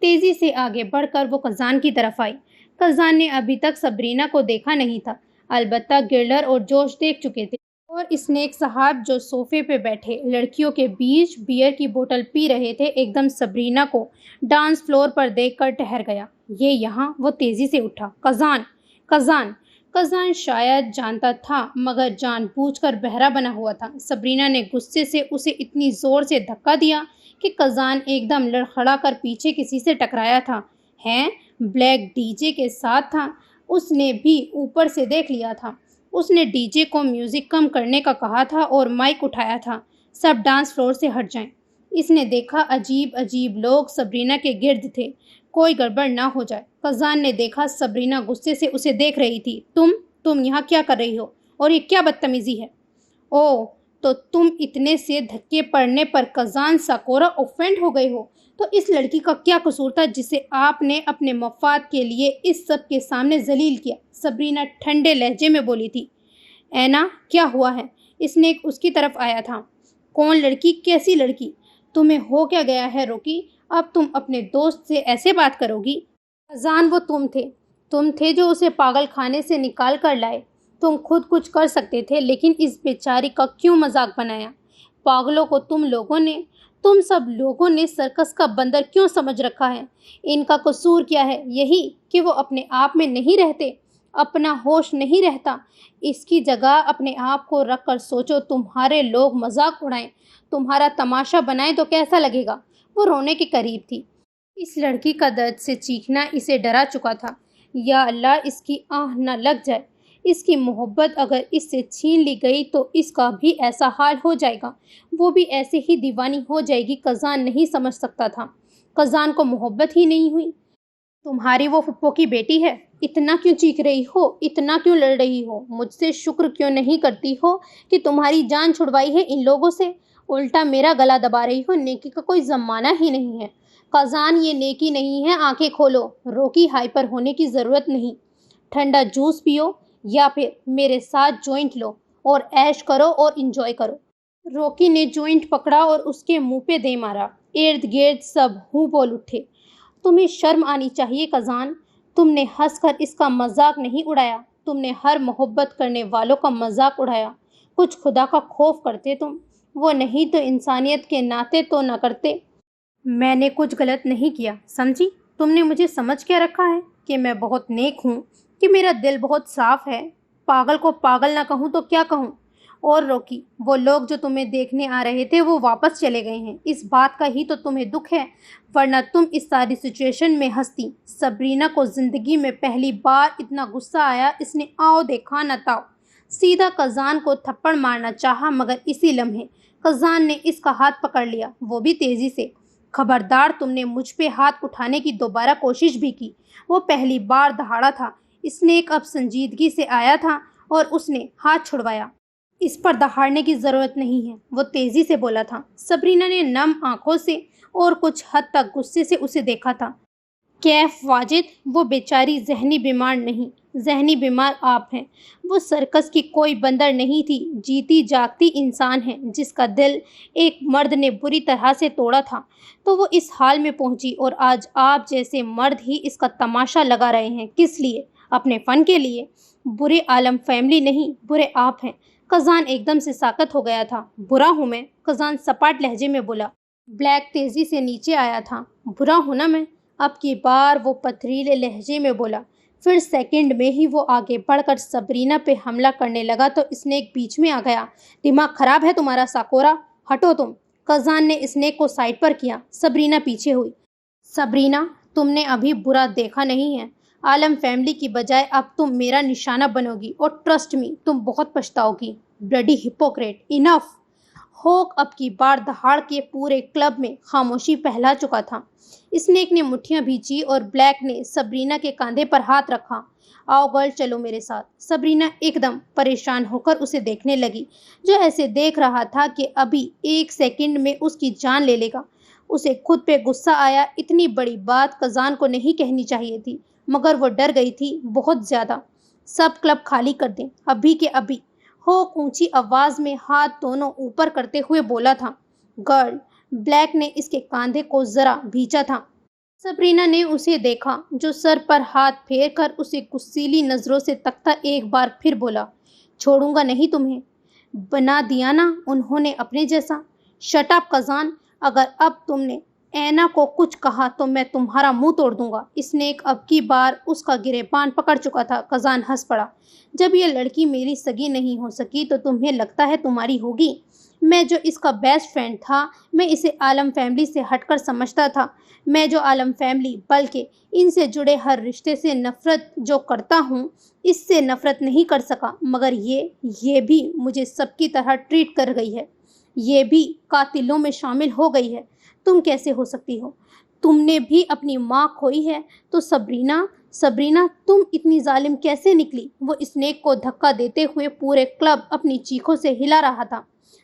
تیزی سے آگے بڑھ کر وہ کزان کی طرف آئی۔ کزان نے ابھی تک سبرینا کو دیکھا نہیں تھا، البتہ گرلر اور جوش دیکھ چکے تھے، اور اسنیک صاحب جو صوفے پہ بیٹھے لڑکیوں کے بیچ بیئر کی بوتل پی رہے تھے ایک دم سبرینا کو ڈانس فلور پر دیکھ کر ٹھہر گیا۔ یہ یہاں؟ وہ تیزی سے اٹھا۔ کزان! کزان! کزان شاید جانتا تھا مگر جان بوجھ کر بہرا بنا ہوا تھا۔ سبرینا نے غصے سے اسے اتنی زور سے دھکا دیا کہ کزان ایک دم لڑکھڑا کر پیچھے کسی سے ٹکرایا تھا۔ ہیں؟ بلیک ڈی جے کے ساتھ تھا۔ اس نے بھی اوپر سے دیکھ لیا تھا۔ اس نے ڈی جے کو میوزک کم کرنے کا کہا تھا اور مائک اٹھایا تھا، سب ڈانس فلور سے ہٹ جائیں۔ اس نے دیکھا عجیب عجیب لوگ سبرینا کے گرد تھے، کوئی گڑبڑ نہ ہو جائے۔ کزان نے دیکھا سبرینا غصے سے اسے دیکھ رہی تھی۔ تم یہاں کیا کر رہی ہو؟ اور یہ کیا بدتمیزی ہے؟ او تو تم اتنے سے دھکے پڑنے پر کزان ساکورا اوفینڈ ہو گئے ہو؟ تو اس لڑکی کا کیا قصور تھا جسے آپ نے اپنے مفاد کے لیے اس سب کے سامنے ذلیل کیا؟ سبرینا ٹھنڈے لہجے میں بولی تھی۔ اینا کیا ہوا ہے؟ اسنیک اس کی طرف آیا تھا۔ کون لڑکی؟ کیسی لڑکی؟ تمہیں ہو کیا گیا ہے روکی؟ اب تم اپنے دوست سے ایسے بات کرو گی؟ کزان وہ تم تھے جو اسے پاگل خانے سے نکال کر لائے۔ تم خود کچھ کر سکتے تھے لیکن اس بیچاری کا کیوں مذاق بنایا؟ پاگلوں کو تم سب لوگوں نے سرکس کا بندر کیوں سمجھ رکھا ہے؟ ان کا قصور کیا ہے؟ یہی کہ وہ اپنے آپ میں نہیں رہتے، اپنا ہوش نہیں رہتا۔ اس کی جگہ اپنے آپ کو رکھ کر سوچو، تمہارے لوگ مذاق اڑائیں، تمہارا تماشا بنائیں تو کیسا لگے گا؟ وہ رونے کے قریب تھی۔ اس لڑکی کا درد سے چیخنا اسے ڈرا چکا تھا۔ یا اللہ، اس کی آہ نہ لگ جائے۔ اس کی محبت اگر اس سے چھین لی گئی تو اس کا بھی ایسا حال ہو جائے گا، وہ بھی ایسے ہی دیوانی ہو جائے گی۔ کزان نہیں سمجھ سکتا تھا، کزان کو محبت ہی نہیں ہوئی۔ تمہاری وہ پھپھو کی بیٹی ہے، اتنا کیوں چیخ رہی ہو؟ اتنا کیوں لڑ رہی ہو؟ مجھ سے شکر کیوں نہیں کرتی ہو کہ تمہاری جان چھڑوائی ہے ان لوگوں سے؟ الٹا میرا گلا دبا رہی ہو۔ نیکی کا کوئی زمانہ ہی نہیں ہے کزان، یہ نیکی نہیں ہے۔ آنکھیں کھولو۔ روکی، ہائپر ہونے کی ضرورت نہیں۔ ٹھنڈا جوس پیو یا پھر میرے ساتھ جوائنٹ لو اور ایش کرو اور انجوائے کرو۔ روکی نے جوائنٹ پکڑا اور اس کے منہ پہ دے مارا۔ ارد گرد سب ہوں بول اٹھے۔ تمہیں شرم آنی چاہیے کزان، تم نے ہنس کر اس کا مذاق نہیں اڑایا، تم نے ہر محبت کرنے والوں کا مذاق اڑایا۔ کچھ خدا کا خوف کرتے تم، وہ نہیں تو انسانیت کے ناطے تو نہ کرتے۔ میں نے کچھ غلط نہیں کیا، سمجھی؟ تم نے مجھے سمجھ کے رکھا ہے کہ میں بہت نیک ہوں، کہ میرا دل بہت صاف ہے۔ پاگل کو پاگل نہ کہوں تو کیا کہوں؟ اور روکی، وہ لوگ جو تمہیں دیکھنے آ رہے تھے وہ واپس چلے گئے ہیں، اس بات کا ہی تو تمہیں دکھ ہے، ورنہ تم اس ساری سچویشن میں ہنستی۔ سبرینا کو زندگی میں پہلی بار اتنا غصہ آیا، اس نے آؤ دیکھا نہ تاؤ، سیدھا کزان کو تھپڑ مارنا چاہا، مگر اسی لمحے کزان نے اس کا ہاتھ پکڑ لیا، وہ بھی تیزی سے۔ خبردار، تم نے مجھ پہ ہاتھ اٹھانے کی دوبارہ کوشش بھی کی۔ وہ پہلی بار دہاڑا تھا۔ اسنیک اب سنجیدگی سے آیا تھا اور اس نے ہاتھ چھڑوایا۔ اس پر دہاڑنے کی ضرورت نہیں ہے، وہ تیزی سے بولا تھا۔ سبرینا نے نم آنکھوں سے اور کچھ حد تک غصے سے اسے دیکھا تھا۔ کیف واجد، وہ بیچاری ذہنی بیمار نہیں، ذہنی بیمار آپ ہیں۔ وہ سرکس کی کوئی بندر نہیں تھی، جیتی جاگتی انسان ہے جس کا دل ایک مرد نے بری طرح سے توڑا تھا تو وہ اس حال میں پہنچی، اور آج آپ جیسے مرد ہی اس کا تماشا لگا رہے ہیں۔ کس لیے؟ اپنے فن کے لیے۔ برے عالم فیملی نہیں، برے آپ ہیں۔ کزان ایک دم سے ساکت ہو گیا تھا۔ برا ہوں میں؟ کزان سپاٹ لہجے میں بولا۔ بلیک تیزی سے نیچے آیا تھا۔ برا ہوں نا میں؟ اب کی بار وہ پتھریلے لہجے میں بولا۔ پھر سیکنڈ میں ہی وہ آگے بڑھ کر سبرینا پہ حملہ کرنے لگا تو اسنیک بیچ میں آ گیا۔ دماغ خراب ہے تمہارا ساکورا، ہٹو تم۔ کزان نے اسنیک کو سائڈ پر کیا۔ سبرینا پیچھے ہوئی۔ سبرینا، تم نے ابھی برا دیکھا نہیں ہے۔ عالم فیملی کی بجائے اب تم میرا نشانہ بنو گی، اور ٹرسٹ می، تم بہت پچھتاؤ گی۔ بلڈی ہپوکریٹ، انف! ہوک اب کی بار دہاڑ کے پورے کلب میں خاموشی پھیلا چکا تھا۔ اسنیک نے مٹھیاں بھینچی اور بلیک نے سبرینا کے کاندھے پر ہاتھ رکھا۔ آؤ گرل، چلو میرے ساتھ۔ سبرینا ایک دم پریشان ہو کر اسے دیکھنے لگی، جو ایسے دیکھ رہا تھا کہ ابھی ایک سیکنڈ میں اس کی جان لے لے گا۔ اسے خود پہ غصہ آیا، اتنی بڑی بات کزان کو نہیں کہنی چاہیے تھی، مگر وہ ڈر گئی تھی بہت زیادہ۔ سب کلب خالی کر دیں، ابھی کے ابھی۔ ہوک اونچی آواز میں ہاتھ دونوں اوپر کرتے ہوئے بولا تھا۔ گرل، بلیک نے اس کے کاندھے کو ذرا بھینچا تھا۔ سبرینا نے اسے دیکھا، جو سر پر ہاتھ پھیر کر اسے غصیلی نظروں سے تکتا ایک بار پھر بولا، چھوڑوں گا نہیں تمہیں، بنا دیا نا انہوں نے اپنے جیسا۔ شٹ اپ کزان، اگر اب تم نے اینا کو کچھ کہا تو میں تمہارا منہ توڑ دوں گا۔ اسنیک اب کی بار اس کا گریبان پکڑ چکا تھا۔ کزان ہنس پڑا، جب یہ لڑکی میری سگی نہیں ہو سکی تو تمہیں لگتا ہے تمہاری ہوگی؟ میں جو اس کا بیسٹ فرینڈ تھا، میں اسے عالم فیملی سے ہٹ کر سمجھتا تھا۔ میں جو عالم فیملی بلکہ ان سے جڑے ہر رشتے سے نفرت جو کرتا ہوں، اس سے نفرت نہیں کر سکا، مگر یہ بھی مجھے سب کی طرح ٹریٹ کر گئی ہے، یہ بھی قاتلوں میں شامل ہو گئی ہے۔ تم کیسے ہو سکتی ہو؟ تم نے بھی اپنی ماں کھوئی ہے تو سبرینا تم اتنی ظالم کیسے نکلی؟ وہ اسنیک کو دھکا دیتے ہوئے پورے کلب اپنی چیخوں سے ہلا رہا تھا۔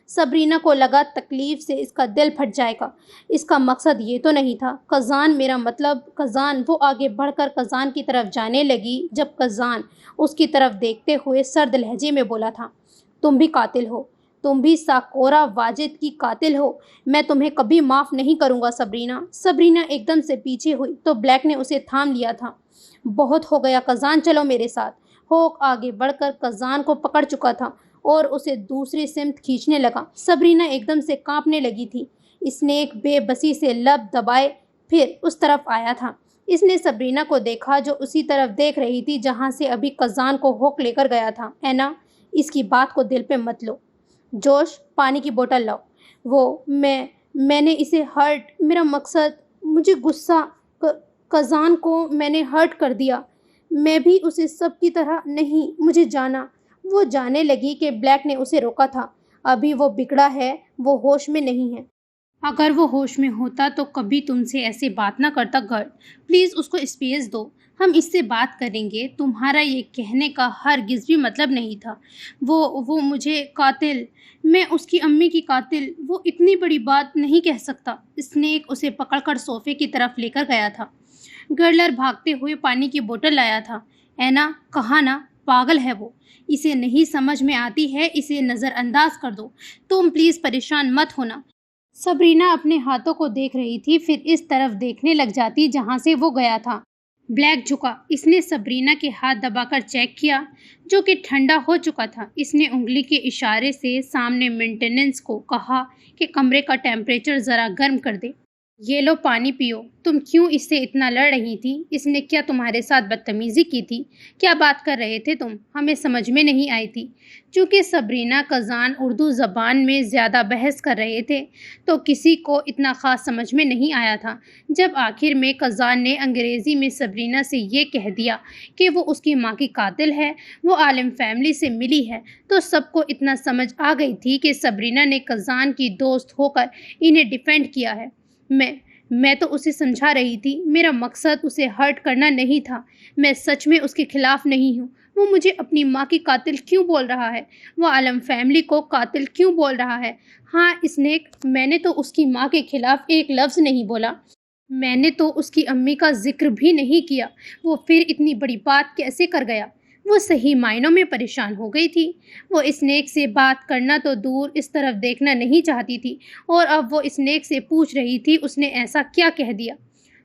سبرینا کو لگا تکلیف سے اس کا دل پھٹ جائے گا۔ اس کا مقصد یہ تو نہیں تھا۔ کزان، میرا مطلب کزان۔ وہ آگے بڑھ کر کزان کی طرف جانے لگی، جب کزان اس کی طرف دیکھتے ہوئے سرد لہجے میں بولا تھا، تم بھی قاتل ہو، تم بھی ساکورا واجد کی قاتل ہو۔ میں تمہیں کبھی معاف نہیں کروں گا سبرینا۔ سبرینا ایک دم سے پیچھے ہوئی تو بلیک نے اسے تھام لیا تھا۔ بہت ہو گیا کزان، چلو میرے ساتھ۔ ہوک آگے بڑھ کر کزان کو پکڑ چکا تھا اور اسے دوسری سمت کھینچنے لگا۔ سبرینا ایک دم سے کانپنے لگی تھی۔ اسنیک بے بسی سے لب دبائے پھر اس طرف آیا تھا۔ اس نے سبرینا کو دیکھا، جو اسی طرف دیکھ رہی تھی جہاں سے ابھی کزان کو ہوک لے کر گیا تھا۔ اینا، اس کی بات کو دل پہ مت لو۔ جوش، پانی کی بوتل لاؤ۔ میں نے اسے ہرٹ، میرا مقصد، مجھے غصہ، کزان کو میں نے ہرٹ کر دیا۔ میں بھی اسے سب کی طرح نہیں، مجھے جانا۔ وہ جانے لگی کہ بلیک نے اسے روکا تھا۔ ابھی وہ بگڑا ہے، وہ ہوش میں نہیں ہے۔ اگر وہ ہوش میں ہوتا تو کبھی تم سے ایسے بات نہ کرتا۔ گرل، پلیز اس کو اسپیس دو، ہم اس سے بات کریں گے۔ تمہارا یہ کہنے کا ہرگز بھی مطلب نہیں تھا۔ وہ مجھے قاتل، میں اس کی امی کی قاتل، وہ اتنی بڑی بات نہیں کہہ سکتا۔ اسنیک اسے پکڑ کر صوفے کی طرف لے کر گیا تھا۔ گرلر بھاگتے ہوئے پانی کی بوتل لایا تھا۔ اینا، کہا نا، پاگل ہے وہ، اسے نہیں سمجھ میں آتی ہے، اسے نظر انداز کر دو۔ تم پلیز پریشان مت ہونا۔ سبرینا اپنے ہاتھوں کو دیکھ رہی تھی، پھر اس طرف دیکھنے لگ جاتی جہاں سے وہ گیا تھا۔ بلیک جھکا، اس نے سبرینا کے ہاتھ دبا کر چیک کیا، جو کہ ٹھنڈا ہو چکا تھا۔ اس نے انگلی کے اشارے سے سامنے مینٹیننس کو کہا کہ کمرے کا ٹیمپریچر ذرا گرم کر دے۔ یہ لو پانی پیو۔ تم کیوں اس سے اتنا لڑ رہی تھی؟ اس نے کیا تمہارے ساتھ بدتمیزی کی تھی؟ کیا بات کر رہے تھے تم؟ ہمیں سمجھ میں نہیں آئی تھی۔ چونکہ سبرینا کزان اردو زبان میں زیادہ بحث کر رہے تھے تو کسی کو اتنا خاص سمجھ میں نہیں آیا تھا۔ جب آخر میں کزان نے انگریزی میں سبرینا سے یہ کہہ دیا کہ وہ اس کی ماں کی قاتل ہے، وہ عالم فیملی سے ملی ہے، تو سب کو اتنا سمجھ آ گئی تھی کہ سبرینا نے کزان کی دوست ہو کر انہیں ڈیفینڈ کیا ہے۔ میں تو اسے سمجھا رہی تھی، میرا مقصد اسے ہرٹ کرنا نہیں تھا۔ میں سچ میں اس کے خلاف نہیں ہوں۔ وہ مجھے اپنی ماں کی قاتل کیوں بول رہا ہے؟ وہ عالم فیملی کو قاتل کیوں بول رہا ہے؟ ہاں اسنیک، میں نے تو اس کی ماں کے خلاف ایک لفظ نہیں بولا، میں نے تو اس کی امی کا ذکر بھی نہیں کیا۔ وہ پھر اتنی بڑی بات کیسے کر گیا؟ وہ صحیح معنوں میں پریشان ہو گئی تھی۔ وہ اسنیک سے بات کرنا تو دور، اس طرف دیکھنا نہیں چاہتی تھی، اور اب وہ اسنیک سے پوچھ رہی تھی اس نے ایسا کیا کہہ دیا؟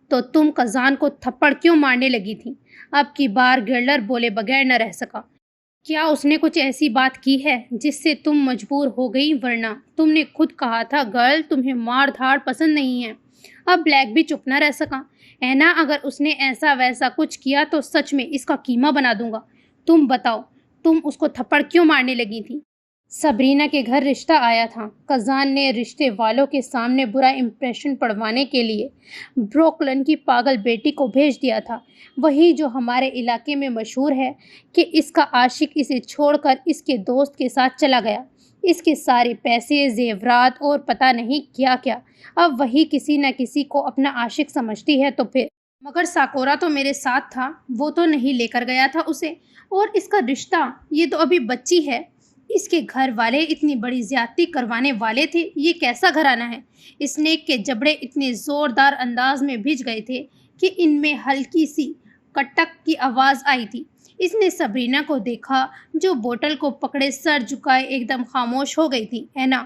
تو تم کزان کو تھپڑ کیوں مارنے لگی تھی؟ اب کی بار گرلر بولے بغیر نہ رہ سکا۔ کیا اس نے کچھ ایسی بات کی ہے جس سے تم مجبور ہو گئی؟ ورنہ تم نے خود کہا تھا گرل تمہیں مار دھاڑ پسند نہیں ہے۔ اب بلیک بھی چپ نہ رہ سکا۔ اینا، اگر اس نے ایسا ویسا کچھ کیا تو سچ میں اس کا قیمہ بنا دوں گا۔ تم بتاؤ، تم اس کو تھپڑ کیوں مارنے لگی تھی؟ سبرینا کے گھر رشتہ آیا تھا۔ کزان نے رشتے والوں کے سامنے برا امپریشن پڑوانے کے لیے بروکلن کی پاگل بیٹی کو بھیج دیا تھا، وہی جو ہمارے علاقے میں مشہور ہے کہ اس کا عاشق اسے چھوڑ کر اس کے دوست کے ساتھ چلا گیا۔ اس کے سارے پیسے، زیورات اور پتہ نہیں کیا کیا، اب وہی کسی نہ کسی کو اپنا عاشق سمجھتی ہے تو پھر۔ مگر ساکورا تو میرے ساتھ تھا، وہ تو نہیں لے کر گیا تھا اسے، اور اس کا رشتہ، یہ تو ابھی بچی ہے۔ اس کے گھر والے اتنی بڑی زیادتی کروانے والے تھے، یہ کیسا گھرانہ ہے؟ اسنیک کے جبڑے اتنے زوردار انداز میں بھیج گئے تھے کہ ان میں ہلکی سی کٹک کی آواز آئی تھی۔ اس نے سبرینا کو دیکھا جو بوتل کو پکڑے سر جھکائے ایک دم خاموش ہو گئی تھی۔ اینا،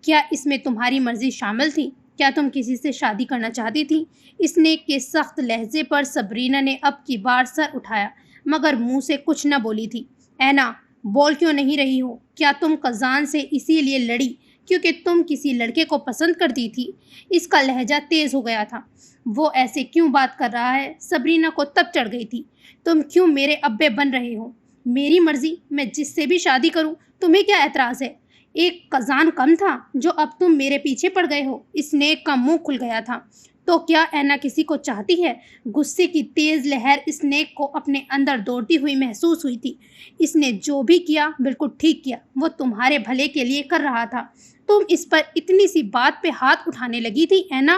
کیا اس میں تمہاری مرضی شامل تھی؟ کیا تم کسی سے شادی کرنا چاہتی تھی؟ اسنیک کے سخت لہجے پر سبرینا نے اب کی بار سر اٹھایا مگر منہ سے کچھ نہ بولی تھی۔ اینا، بول کیوں نہیں رہی ہو؟ کیا تم قزان سے اسی لیے لڑی کیونکہ تم کسی لڑکے کو پسند کرتی تھی؟ اس کا لہجہ تیز ہو گیا تھا۔ وہ ایسے کیوں بات کر رہا ہے؟ سبرینا کو تب چڑھ گئی تھی۔ تم کیوں میرے ابے بن رہے ہو؟ میری مرضی، میں جس سے بھی شادی کروں، تمہیں کیا اعتراض ہے؟ ایک قزان کم تھا جو اب تم میرے پیچھے پڑ گئے ہو۔ اسنیک کا منہ کھل گیا تھا۔ تو کیا اینا کسی کو چاہتی ہے؟ غصے کی تیز لہر اسنیک کو اپنے اندر دوڑتی ہوئی محسوس ہوئی تھی۔ اس نے جو بھی کیا بالکل ٹھیک کیا، وہ تمہارے بھلے کے لیے کر رہا تھا۔ تم اس پر اتنی سی بات پہ ہاتھ اٹھانے لگی تھی اینا۔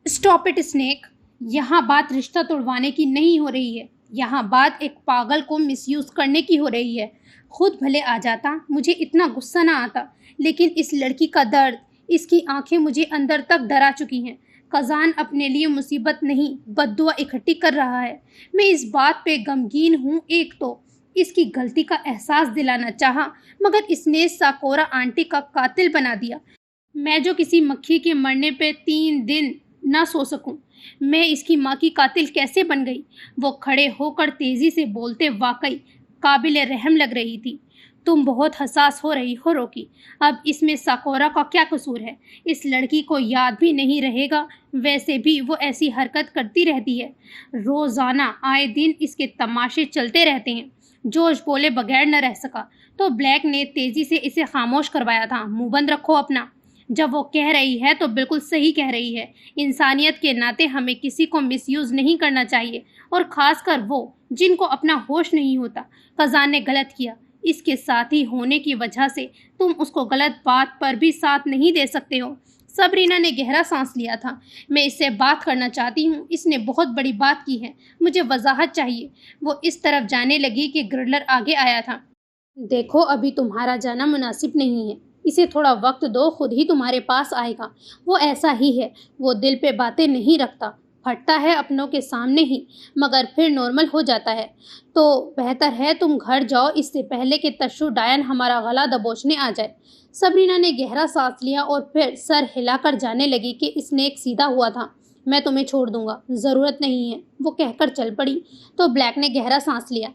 اسٹاپ اٹ اسنیک، یہاں بات رشتہ توڑوانے کی نہیں ہو رہی ہے، یہاں بات ایک پاگل کو مس یوز کرنے کی ہو رہی ہے۔ خود بھلے آ جاتا، مجھے اتنا غصہ نہ آتا، لیکن اس لڑکی کا درد، اس کی آنکھیں مجھے اندر تک ڈرا چکی ہیں۔ قزان اپنے لیے مصیبت نہیں، بد دعا اکٹھی کر رہا ہے۔ میں اس بات پہ غمگین ہوں۔ ایک تو اس کی غلطی کا احساس دلانا چاہا مگر اس نے ساکورا آنٹی کا قاتل بنا دیا۔ میں جو کسی مکھی کے مرنے پہ 3 دن نہ سو سکوں، میں اس کی ماں کی قاتل کیسے بن گئی؟ وہ کھڑے ہو کر تیزی سے بولتے واقعی قابل رحم لگ رہی تھی۔ تم بہت حساس ہو رہی ہو روکی، اب اس میں ساکورا کا کیا قصور ہے؟ اس لڑکی کو یاد بھی نہیں رہے گا، ویسے بھی وہ ایسی حرکت کرتی رہتی ہے، روزانہ آئے دن اس کے تماشے چلتے رہتے ہیں۔ جوش بولے بغیر نہ رہ سکا تو بلیک نے تیزی سے اسے خاموش کروایا تھا۔ منہ بند رکھو اپنا، جب وہ کہہ رہی ہے تو بالکل صحیح کہہ رہی ہے۔ انسانیت کے ناطے ہمیں کسی کو مس یوز نہیں کرنا چاہیے، اور خاص کر وہ جن کو اپنا ہوش نہیں ہوتا۔ قزان نے غلط کیا، اس کے ساتھی ہونے کی وجہ سے تم اس کو غلط بات پر بھی ساتھ نہیں دے سکتے ہو۔ سبرینا نے گہرا سانس لیا تھا۔ میں اس سے بات کرنا چاہتی ہوں، اس نے بہت بڑی بات کی ہے، مجھے وضاحت چاہیے۔ وہ اس طرف جانے لگی کہ گرڈلر آگے آیا تھا۔ دیکھو، ابھی تمہارا جانا مناسب نہیں ہے، اسے تھوڑا وقت دو، خود ہی تمہارے پاس آئے گا۔ وہ ایسا ہی ہے، وہ دل پہ باتیں نہیں رکھتا، پھٹتا ہے اپنوں کے سامنے ہی مگر پھر نارمل ہو جاتا ہے۔ تو بہتر ہے تم گھر جاؤ اس سے پہلے کہ تشو ڈائن ہمارا گلا دبوچنے آ جائے۔ سبرینا نے گہرا سانس لیا اور پھر سر ہلا کر جانے لگی کہ اسنیک سیدھا ہوا تھا۔ میں تمہیں چھوڑ دوں گا، ضرورت نہیں ہے، وہ کہہ کر چل پڑی تو بلیک نے گہرا سانس لیا۔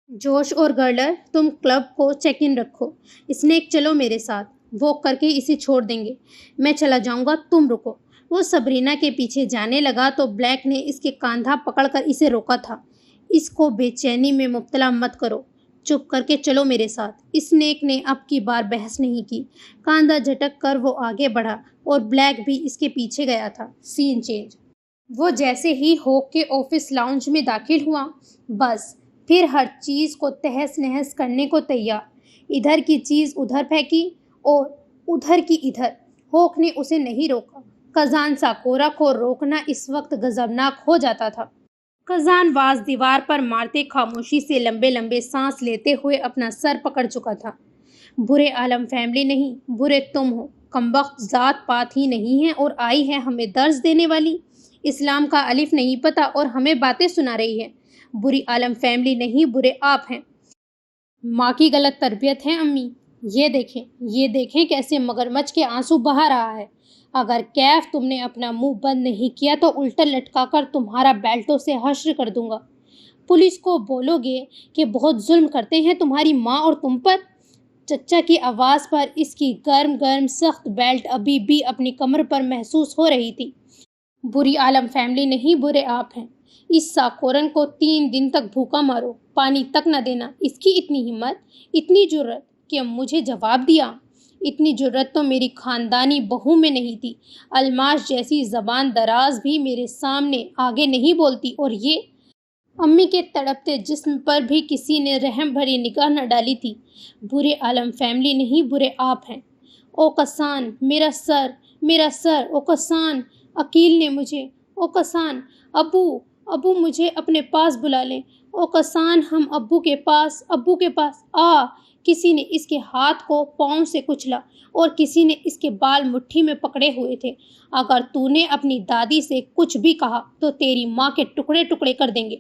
جوش اور گرلر، تم کلب کو چیک ان رکھو۔ اسنیک چلو میرے ساتھ، واک کر کے اسے چھوڑ دیں گے۔ میں چلا جاؤں گا، تم رکو۔ وہ سبرینا کے پیچھے جانے لگا تو بلیک نے اس کے کاندھا پکڑ کر اسے روکا تھا۔ اس کو بے چینی میں مبتلا مت کرو، چپ کر کے چلو میرے ساتھ۔ اسنیک نے اب کی بار بحث نہیں کی، کاندھا جھٹک کر وہ آگے بڑھا اور بلیک بھی اس کے پیچھے گیا تھا۔ سین چینج۔ وہ جیسے ہی ہوک کے آفس لاؤنج میں داخل ہوا، بس پھر ہر چیز کو تہس نہس کرنے کو تیار، ادھر کی چیز ادھر پھینکی اور ادھر کی ادھر۔ ہوک نے اسے نہیں روکا۔ قزان ساکورا کو روکنا اس وقت غضبناک ہو جاتا تھا۔ قزان واز دیوار پر مارتے خاموشی سے لمبے لمبے سانس لیتے ہوئے اپنا سر پکڑ چکا تھا۔ برے عالم فیملی نہیں، برے تم ہو، کمبخت ذات پات ہی نہیں ہے اور آئی ہے ہمیں درس دینے والی۔ اسلام کا الف نہیں پتہ اور ہمیں باتیں سنا رہی ہے۔ بری عالم فیملی نہیں، برے آپ ہیں۔ ماں کی غلط تربیت ہے امی۔ یہ دیکھیں کیسے مگرمچھ کے آنسو بہا رہا ہے۔ اگر کیف تم نے اپنا منہ بند نہیں کیا تو الٹا لٹکا کر تمہارا بیلٹوں سے حشر کر دوں گا۔ پولیس کو بولو گے کہ بہت ظلم کرتے ہیں تمہاری ماں اور تم پر۔ چچا کی آواز پر اس کی گرم گرم سخت بیلٹ ابھی بھی اپنی کمر پر محسوس ہو رہی تھی۔ بری عالم فیملی نہیں، برے آپ ہیں۔ اس ساکورن کو 3 دن تک بھوکا مارو، پانی تک نہ دینا۔ اس کی اتنی ہمت، اتنی جرأت کہ مجھے جواب دیا۔ اتنی جرأت تو میری خاندانی بہو میں نہیں تھی۔ الماس جیسی زبان دراز بھی میرے سامنے آگے نہیں بولتی، اور یہ امی کے تڑپتے جسم پر بھی کسی نے رحم بھری نگاہ نہ ڈالی تھی۔ برے عالم فیملی نہیں، برے آپ ہیں۔ او کسان، میرا سر، او کسان، عقیل نے مجھے، او کسان، ابو مجھے اپنے پاس بلا لیں، او کسان، ہم ابو کے پاس، کسی نے اس کے ہاتھ کو پاؤں سے کچلا اور کسی نے اس کے بال مٹھی میں پکڑے ہوئے تھے۔ اگر تو نے اپنی دادی سے کچھ بھی کہا تو تیری ماں کے ٹکڑے ٹکڑے کر دیں گے۔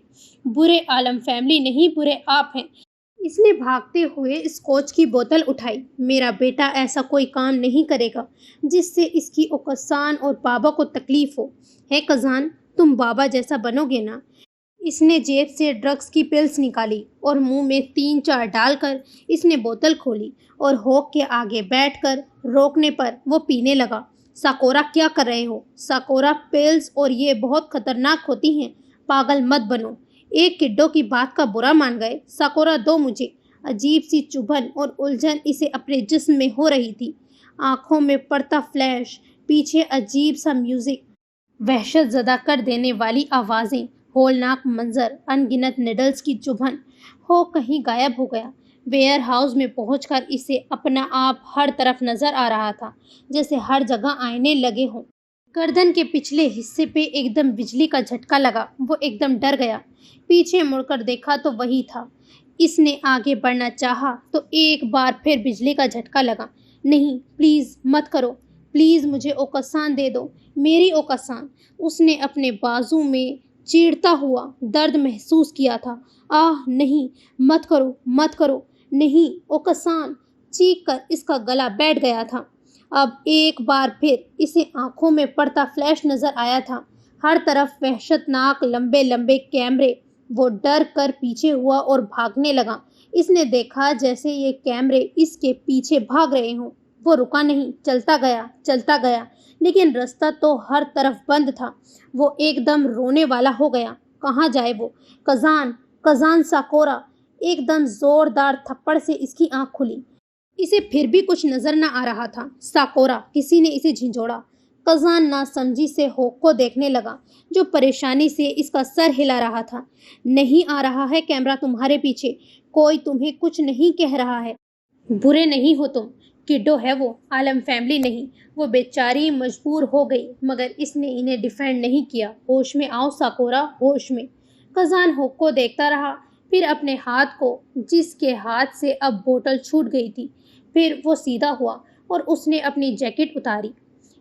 برے عالم فیملی نہیں، برے آپ ہیں۔ اس نے بھاگتے ہوئے اسکوچ کی بوتل اٹھائی۔ میرا بیٹا ایسا کوئی کام نہیں کرے گا جس سے اس کی اوکسان اور بابا کو تکلیف ہو۔ ہے کزان، تم بابا جیسا بنو گے نا؟ اس نے جیب سے ڈرگس کی پلز نکالی اور منہ میں 3-4 ڈال کر اس نے بوتل کھولی اور ہوک کے آگے بیٹھ کر روکنے پر وہ پینے لگا۔ ساکورا، کیا کر رہے ہو؟ ساکورا، پلز اور یہ بہت خطرناک ہوتی ہیں، پاگل مت بنو۔ ایک کڈو کی بات کا برا مان گئے؟ ساکورا، دو مجھے۔ عجیب سی چبھن اور الجھن اسے اپنے جسم میں ہو رہی تھی۔ آنکھوں میں پڑتا فلیش، پیچھے عجیب سا میوزک، وحشت زدہ کر دینے والی آوازیں، ہولناک منظر، ان گنت نیڈلز کی چبھن۔ ہو کہیں غائب ہو گیا۔ ویئر ہاؤس میں پہنچ کر اسے اپنا آپ ہر طرف نظر آ رہا تھا، جیسے ہر جگہ آئینے لگے ہوں۔ گردن کے پچھلے حصے پہ ایک دم بجلی کا جھٹکا لگا۔ وہ ایک دم ڈر گیا۔ پیچھے مڑ کر دیکھا تو وہی تھا۔ اس نے آگے بڑھنا چاہا تو ایک بار پھر بجلی کا جھٹکا لگا۔ نہیں، پلیز مت کرو، پلیز مجھے اوکسان دے دو، میری اوکسان۔ اس نے اپنے بازو میں چیرتا ہوا درد محسوس کیا تھا۔ نہیں، مت کرو، نہیں، اوکسان۔ چیخ کر اس کا گلا بیٹھ گیا تھا۔ اب ایک بار پھر اسے آنکھوں میں پڑتا فلیش نظر آیا تھا، ہر طرف وحشت ناک لمبے لمبے کیمرے۔ وہ ڈر کر پیچھے ہوا اور بھاگنے لگا۔ اس نے دیکھا جیسے یہ کیمرے اس کے پیچھے بھاگ رہے ہوں۔ وہ رکا نہیں، چلتا گیا، لیکن رستہ تو ہر طرف بند تھا۔ وہ ایک دم رونے والا ہو گیا۔ کہاں جائے وہ؟ کزان، ساکورا۔ ایک دم زوردار تھپڑ سے اس کی آنکھ کھلی۔ اسے پھر بھی کچھ نظر نہ آ رہا تھا۔ ساکورا، کسی نے اسے جھنجھوڑا۔ کزان ناسمجھی سے ہوک کو دیکھنے لگا، جو پریشانی سے اس کا سر ہلا رہا تھا۔ نہیں آ رہا ہے کیمرہ تمہارے پیچھے، کوئی تمہیں کچھ نہیں کہہ رہا ہے۔ برے نہیں ہو تم، کڈو ہے وہ، عالم فیملی نہیں۔ وہ بیچاری مجبور ہو گئی، مگر اس نے انہیں ڈیفینڈ نہیں کیا۔ ہوش میں آؤ ساکورا، ہوش میں۔ کزان ہوک کو دیکھتا رہا، پھر اپنے ہاتھ کو، جس کے ہاتھ سے اب بوتل چھوٹ گئی تھی۔ پھر وہ سیدھا ہوا اور اس نے اپنی جیکٹ اتاری۔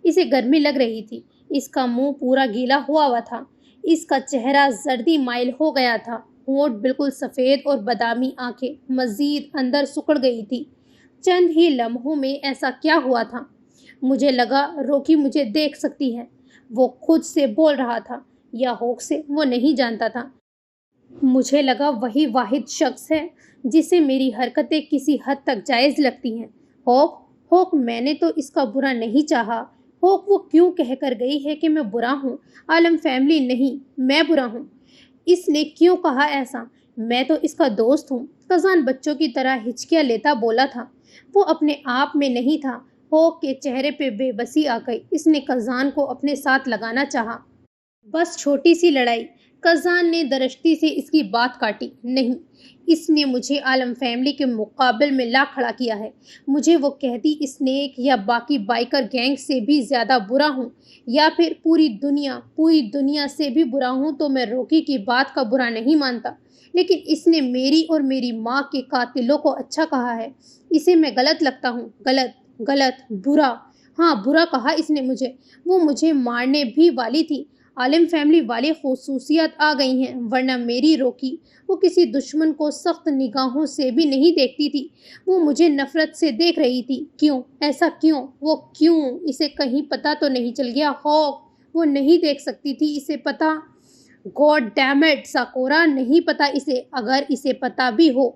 اسے گرمی لگ رہی تھی۔ اس کا منہ پورا گیلا ہوا تھا۔ اس کا چہرہ زردی مائل ہو گیا تھا۔ ہونٹ بالکل سفید اور بادامی، آنکھیں مزید اندر سکڑ گئی تھی۔ چند ہی لمحوں میں ایسا کیا ہوا تھا؟ مجھے لگا روکی مجھے دیکھ سکتی ہے، وہ خود سے بول رہا تھا، یا ہوک سے، وہ نہیں جانتا تھا۔ مجھے لگا وہی واحد شخص ہے جسے میری حرکتیں کسی حد تک جائز لگتی ہیں۔ ہوک، میں نے تو اس کا برا نہیں چاہا۔ ہوک، وہ کیوں کہہ کر گئی ہے کہ میں برا ہوں؟ عالم فیملی نہیں، میں برا ہوں۔ اس نے کیوں کہا ایسا؟ میں تو اس کا دوست ہوں۔ کزان بچوں کی طرح ہچکیاں لیتا بولا تھا۔ وہ اپنے آپ میں نہیں تھا۔ ہوک کے چہرے پہ بے بسی آ گئی۔ اس نے کزان کو اپنے ساتھ لگانا چاہا۔ بس چھوٹی سی لڑائی۔ کزان نے درشتی سے اس کی بات کاٹی۔ نہیں، اس نے مجھے عالم فیملی کے مقابل میں لا کھڑا کیا ہے۔ مجھے وہ کہتی اسنیک یا باقی بائیکر گینگ سے بھی زیادہ برا ہوں، یا پھر پوری دنیا سے بھی برا ہوں تو میں روکی کی بات کا برا نہیں مانتا۔ لیکن اس نے میری اور میری ماں کے قاتلوں کو اچھا کہا ہے۔ اسے میں غلط لگتا ہوں؟ غلط، برا۔ ہاں، برا کہا اس نے مجھے۔ وہ مجھے مارنے بھی والی تھی۔ عالم فیملی والی خصوصیات آ گئی ہیں، ورنہ میری روکی وہ کسی دشمن کو سخت نگاہوں سے بھی نہیں دیکھتی تھی۔ وہ مجھے نفرت سے دیکھ رہی تھی۔ کیوں؟ ایسا کیوں؟ وہ کیوں؟ اسے کہیں پتہ تو نہیں چل گیا؟ ہوک، وہ نہیں دیکھ سکتی تھی، اسے پتہ۔ گاڈ ڈیم اٹ، ساکورا، نہیں پتہ اسے۔ اگر اسے پتہ بھی ہو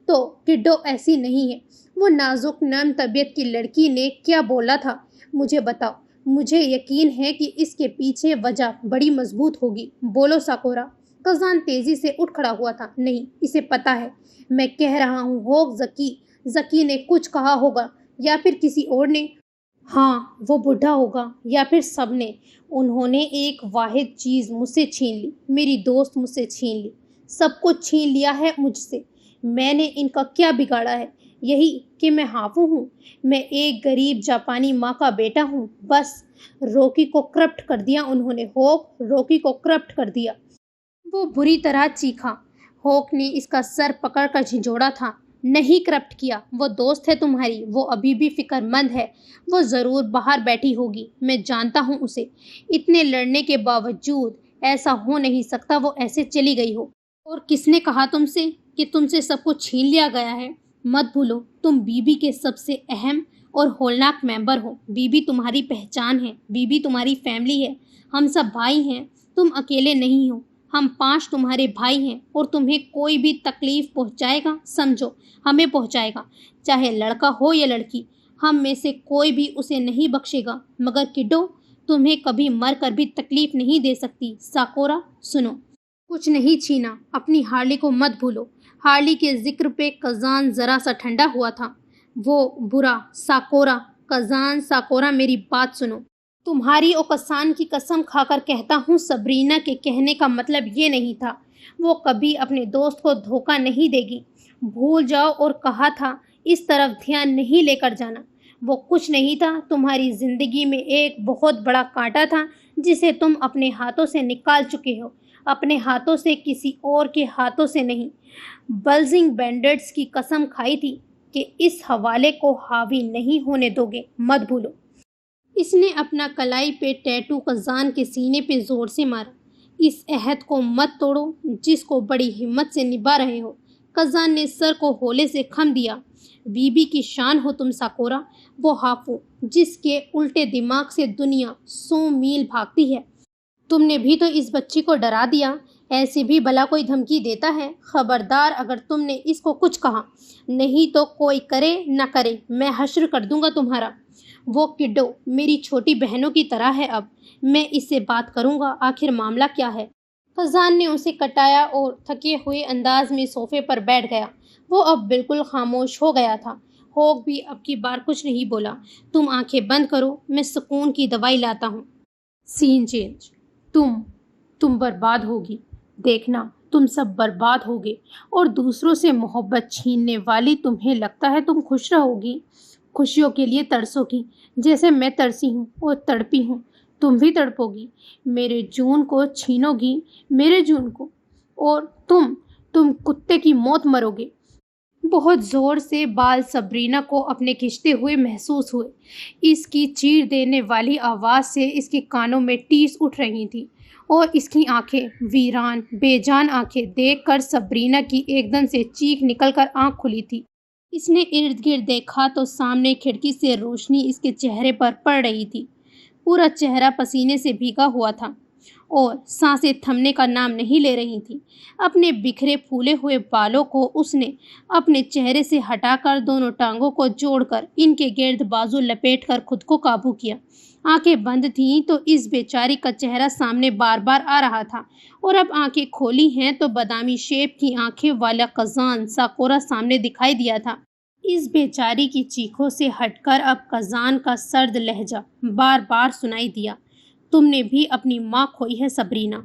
تو کڈو ایسی نہیں ہے۔ وہ نازک نرم طبیعت کی لڑکی نے کیا بولا تھا؟ مجھے بتاؤ۔ مجھے یقین ہے کہ اس کے پیچھے وجہ بڑی مضبوط ہوگی۔ بولو ساکورا۔ کزان تیزی سے اٹھ کھڑا ہوا تھا۔ نہیں، اسے پتہ ہے، میں کہہ رہا ہوں ہوک، زکی نے کچھ کہا ہوگا، یا پھر کسی اور نے۔ ہاں، وہ بڈھا ہوگا، یا پھر سب نے۔ انہوں نے ایک واحد چیز مجھ سے چھین لی، میری دوست مجھ سے چھین لی۔ سب کچھ چھین لیا ہے مجھ سے۔ میں نے ان کا کیا بگاڑا ہے؟ یہی کہ میں ہافو ہوں۔ میں ایک غریب جاپانی ماں کا بیٹا ہوں۔ بس روکی کو کرپٹ کر دیا انہوں نے، ہوک، روکی کو کرپٹ کر دیا۔ وہ بری طرح چیخا۔ ہوک نے اس کا سر پکڑ کر جھنجھوڑا تھا۔ نہیں کرپٹ کیا، وہ دوست ہے تمہاری، وہ ابھی بھی فکر مند ہے، وہ ضرور باہر بیٹھی ہوگی، میں جانتا ہوں اسے۔ اتنے لڑنے کے باوجود ایسا ہو نہیں سکتا وہ ایسے چلی گئی ہو۔ اور کس نے کہا تم سے کہ تم سے سب کچھ چھین لیا گیا ہے؟ مت بھولو تم بی بی کے سب سے اہم اور ہولناک ممبر ہو۔ بی بی تمہاری پہچان ہے، بی بی تمہاری فیملی ہے، ہم سب بھائی ہیں، تم اکیلے نہیں ہو، ہم 5 تمہارے بھائی ہیں، اور تمہیں کوئی بھی تکلیف پہنچائے گا سمجھو ہمیں پہنچائے گا، چاہے لڑکا ہو یا لڑکی، ہم میں سے کوئی بھی اسے نہیں بخشے گا۔ مگر کڈو تمہیں کبھی مر کر بھی تکلیف نہیں دے سکتی۔ ساکورا سنو، کچھ نہیں چھینا، اپنی ہارلی کو مت بھولو۔ ہارلی کے ذکر پہ کزان ذرا سا ٹھنڈا ہوا تھا۔ وہ برا ساکورا، کزان، ساکورا میری بات سنو۔ تمہاری اوکسان کی قسم کھا کر کہتا ہوں سبرینا کے کہنے کا مطلب یہ نہیں تھا۔ وہ کبھی اپنے دوست کو دھوکہ نہیں دے گی۔ بھول جاؤ، اور کہا تھا اس طرف دھیان نہیں لے کر جانا۔ وہ کچھ نہیں تھا، تمہاری زندگی میں ایک بہت بڑا کانٹا تھا جسے تم اپنے ہاتھوں سے نکال چکے ہو، اپنے ہاتھوں سے، کسی اور کے ہاتھوں سے نہیں۔ بلزنگ بینڈٹس کی قسم کھائی تھی کہ اس حوالے کو حاوی نہیں ہونے دو گے، مت بھولو۔ اس نے اپنا کلائی پہ ٹیٹو کزان کے سینے پہ زور سے مارا۔ اس عہد کو مت توڑو جس کو بڑی ہمت سے نبھا رہے ہو۔ کزان نے سر کو ہولے سے خم دیا۔ بی بی کی شان ہو تم ساکورا، وہ ہافو جس کے الٹے دماغ سے دنیا 100 میل بھاگتی ہے۔ تم نے بھی تو اس بچی کو ڈرا دیا، ایسے بھی بھلا کوئی دھمکی دیتا ہے؟ خبردار اگر تم نے اس کو کچھ کہا، نہیں تو کوئی کرے نہ کرے میں حشر کر دوں گا تمہارا۔ وہ کڈو میری چھوٹی بہنوں کی طرح ہے، اب میں اس سے بات کروں گا، آخر معاملہ کیا ہے؟ کزان نے اسے کٹایا اور تھکے ہوئے انداز میں صوفے پر بیٹھ گیا۔ وہ اب بالکل خاموش ہو گیا تھا۔ ہوک بھی اب کی بار کچھ نہیں بولا۔ تم آنکھیں بند کرو، میں سکون کی دوائی لاتا ہوں۔ سین چینج۔ تم برباد ہوگی، دیکھنا تم سب برباد ہوگے، اور دوسروں سے محبت چھیننے والی تمہیں لگتا ہے تم خوش رہو گی، خوشیوں کے لیے ترسو گی جیسے میں ترسی ہوں اور تڑپی ہوں۔ تم بھی تڑپو گی، میرے جون کو چھینو گی، میرے جون کو، اور تم کتے کی موت مرو گے۔ بہت زور سے بال سبرینا کو اپنے کھنچتے ہوئے محسوس ہوئے۔ اس کی چیر دینے والی آواز سے اس کے کانوں میں ٹیس اٹھ رہی تھی، اور اس کی آنکھیں، ویران بے جان آنکھیں دیکھ کر سبرینا کی ایک دم سے چیخ نکل کر آنکھ کھلی تھی۔ اس نے ارد گرد دیکھا تو سامنے کھڑکی سے روشنی اس کے چہرے پر پڑ رہی تھی۔ پورا چہرہ پسینے سے بھیگا ہوا تھا اور سانسیں تھمنے کا نام نہیں لے رہی تھیں۔ اپنے بکھرے پھولے ہوئے بالوں کو اس نے اپنے چہرے سے ہٹا کر دونوں ٹانگوں کو جوڑ کر ان کے گرد بازو لپیٹ کر خود کو قابو کیا۔ آنکھیں بند تھیں تو اس بیچاری کا چہرہ سامنے بار بار آ رہا تھا، اور اب آنکھیں کھولی ہیں تو بادامی شیپ کی آنکھیں والا کزان ساکورا سامنے دکھائی دیا تھا۔ اس بیچاری کی چیخوں سے ہٹ کر اب کزان کا سرد لہجہ بار بار سنائی دیا۔ تم نے بھی اپنی ماں کھوئی ہے سبرینا،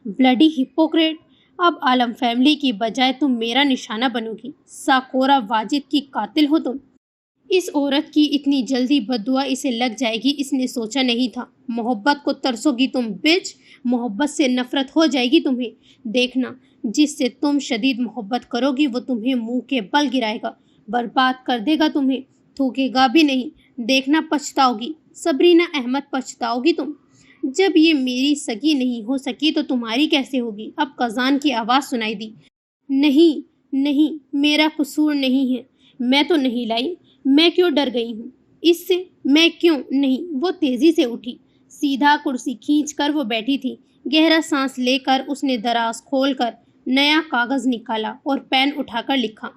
بلڈی ہپوکریٹ، اب عالم فیملی کی بجائے تم میرا نشانہ بنو گی۔ ساکورا واجد کی قاتل ہو تم۔ اس عورت کی اتنی جلدی بددعا اسے لگ جائے گی اس نے سوچا نہیں تھا۔ محبت کو ترسو گی تم بچ، محبت سے نفرت ہو جائے گی تمہیں۔ دیکھنا جس سے تم شدید محبت کرو گی وہ تمہیں منہ کے بل گرائے گا، برباد کر دے گا تمہیں، تھوکے گا بھی نہیں۔ دیکھنا پچھتاؤ گی سبرینا احمد، پچھتاؤ گی تم۔ جب یہ میری سگی نہیں ہو سکی تو تمہاری کیسے ہوگی؟ اب کزان کی آواز سنائی دی۔ نہیں، میرا قصور نہیں ہے، میں تو نہیں لائی، میں کیوں ڈر گئی ہوں اس سے؟ میں کیوں نہیں؟ وہ تیزی سے اٹھی، سیدھا کرسی کھینچ کر وہ بیٹھی تھی۔ گہرا سانس لے کر اس نے دراز کھول کر نیا کاغذ نکالا اور پین اٹھا کر لکھا،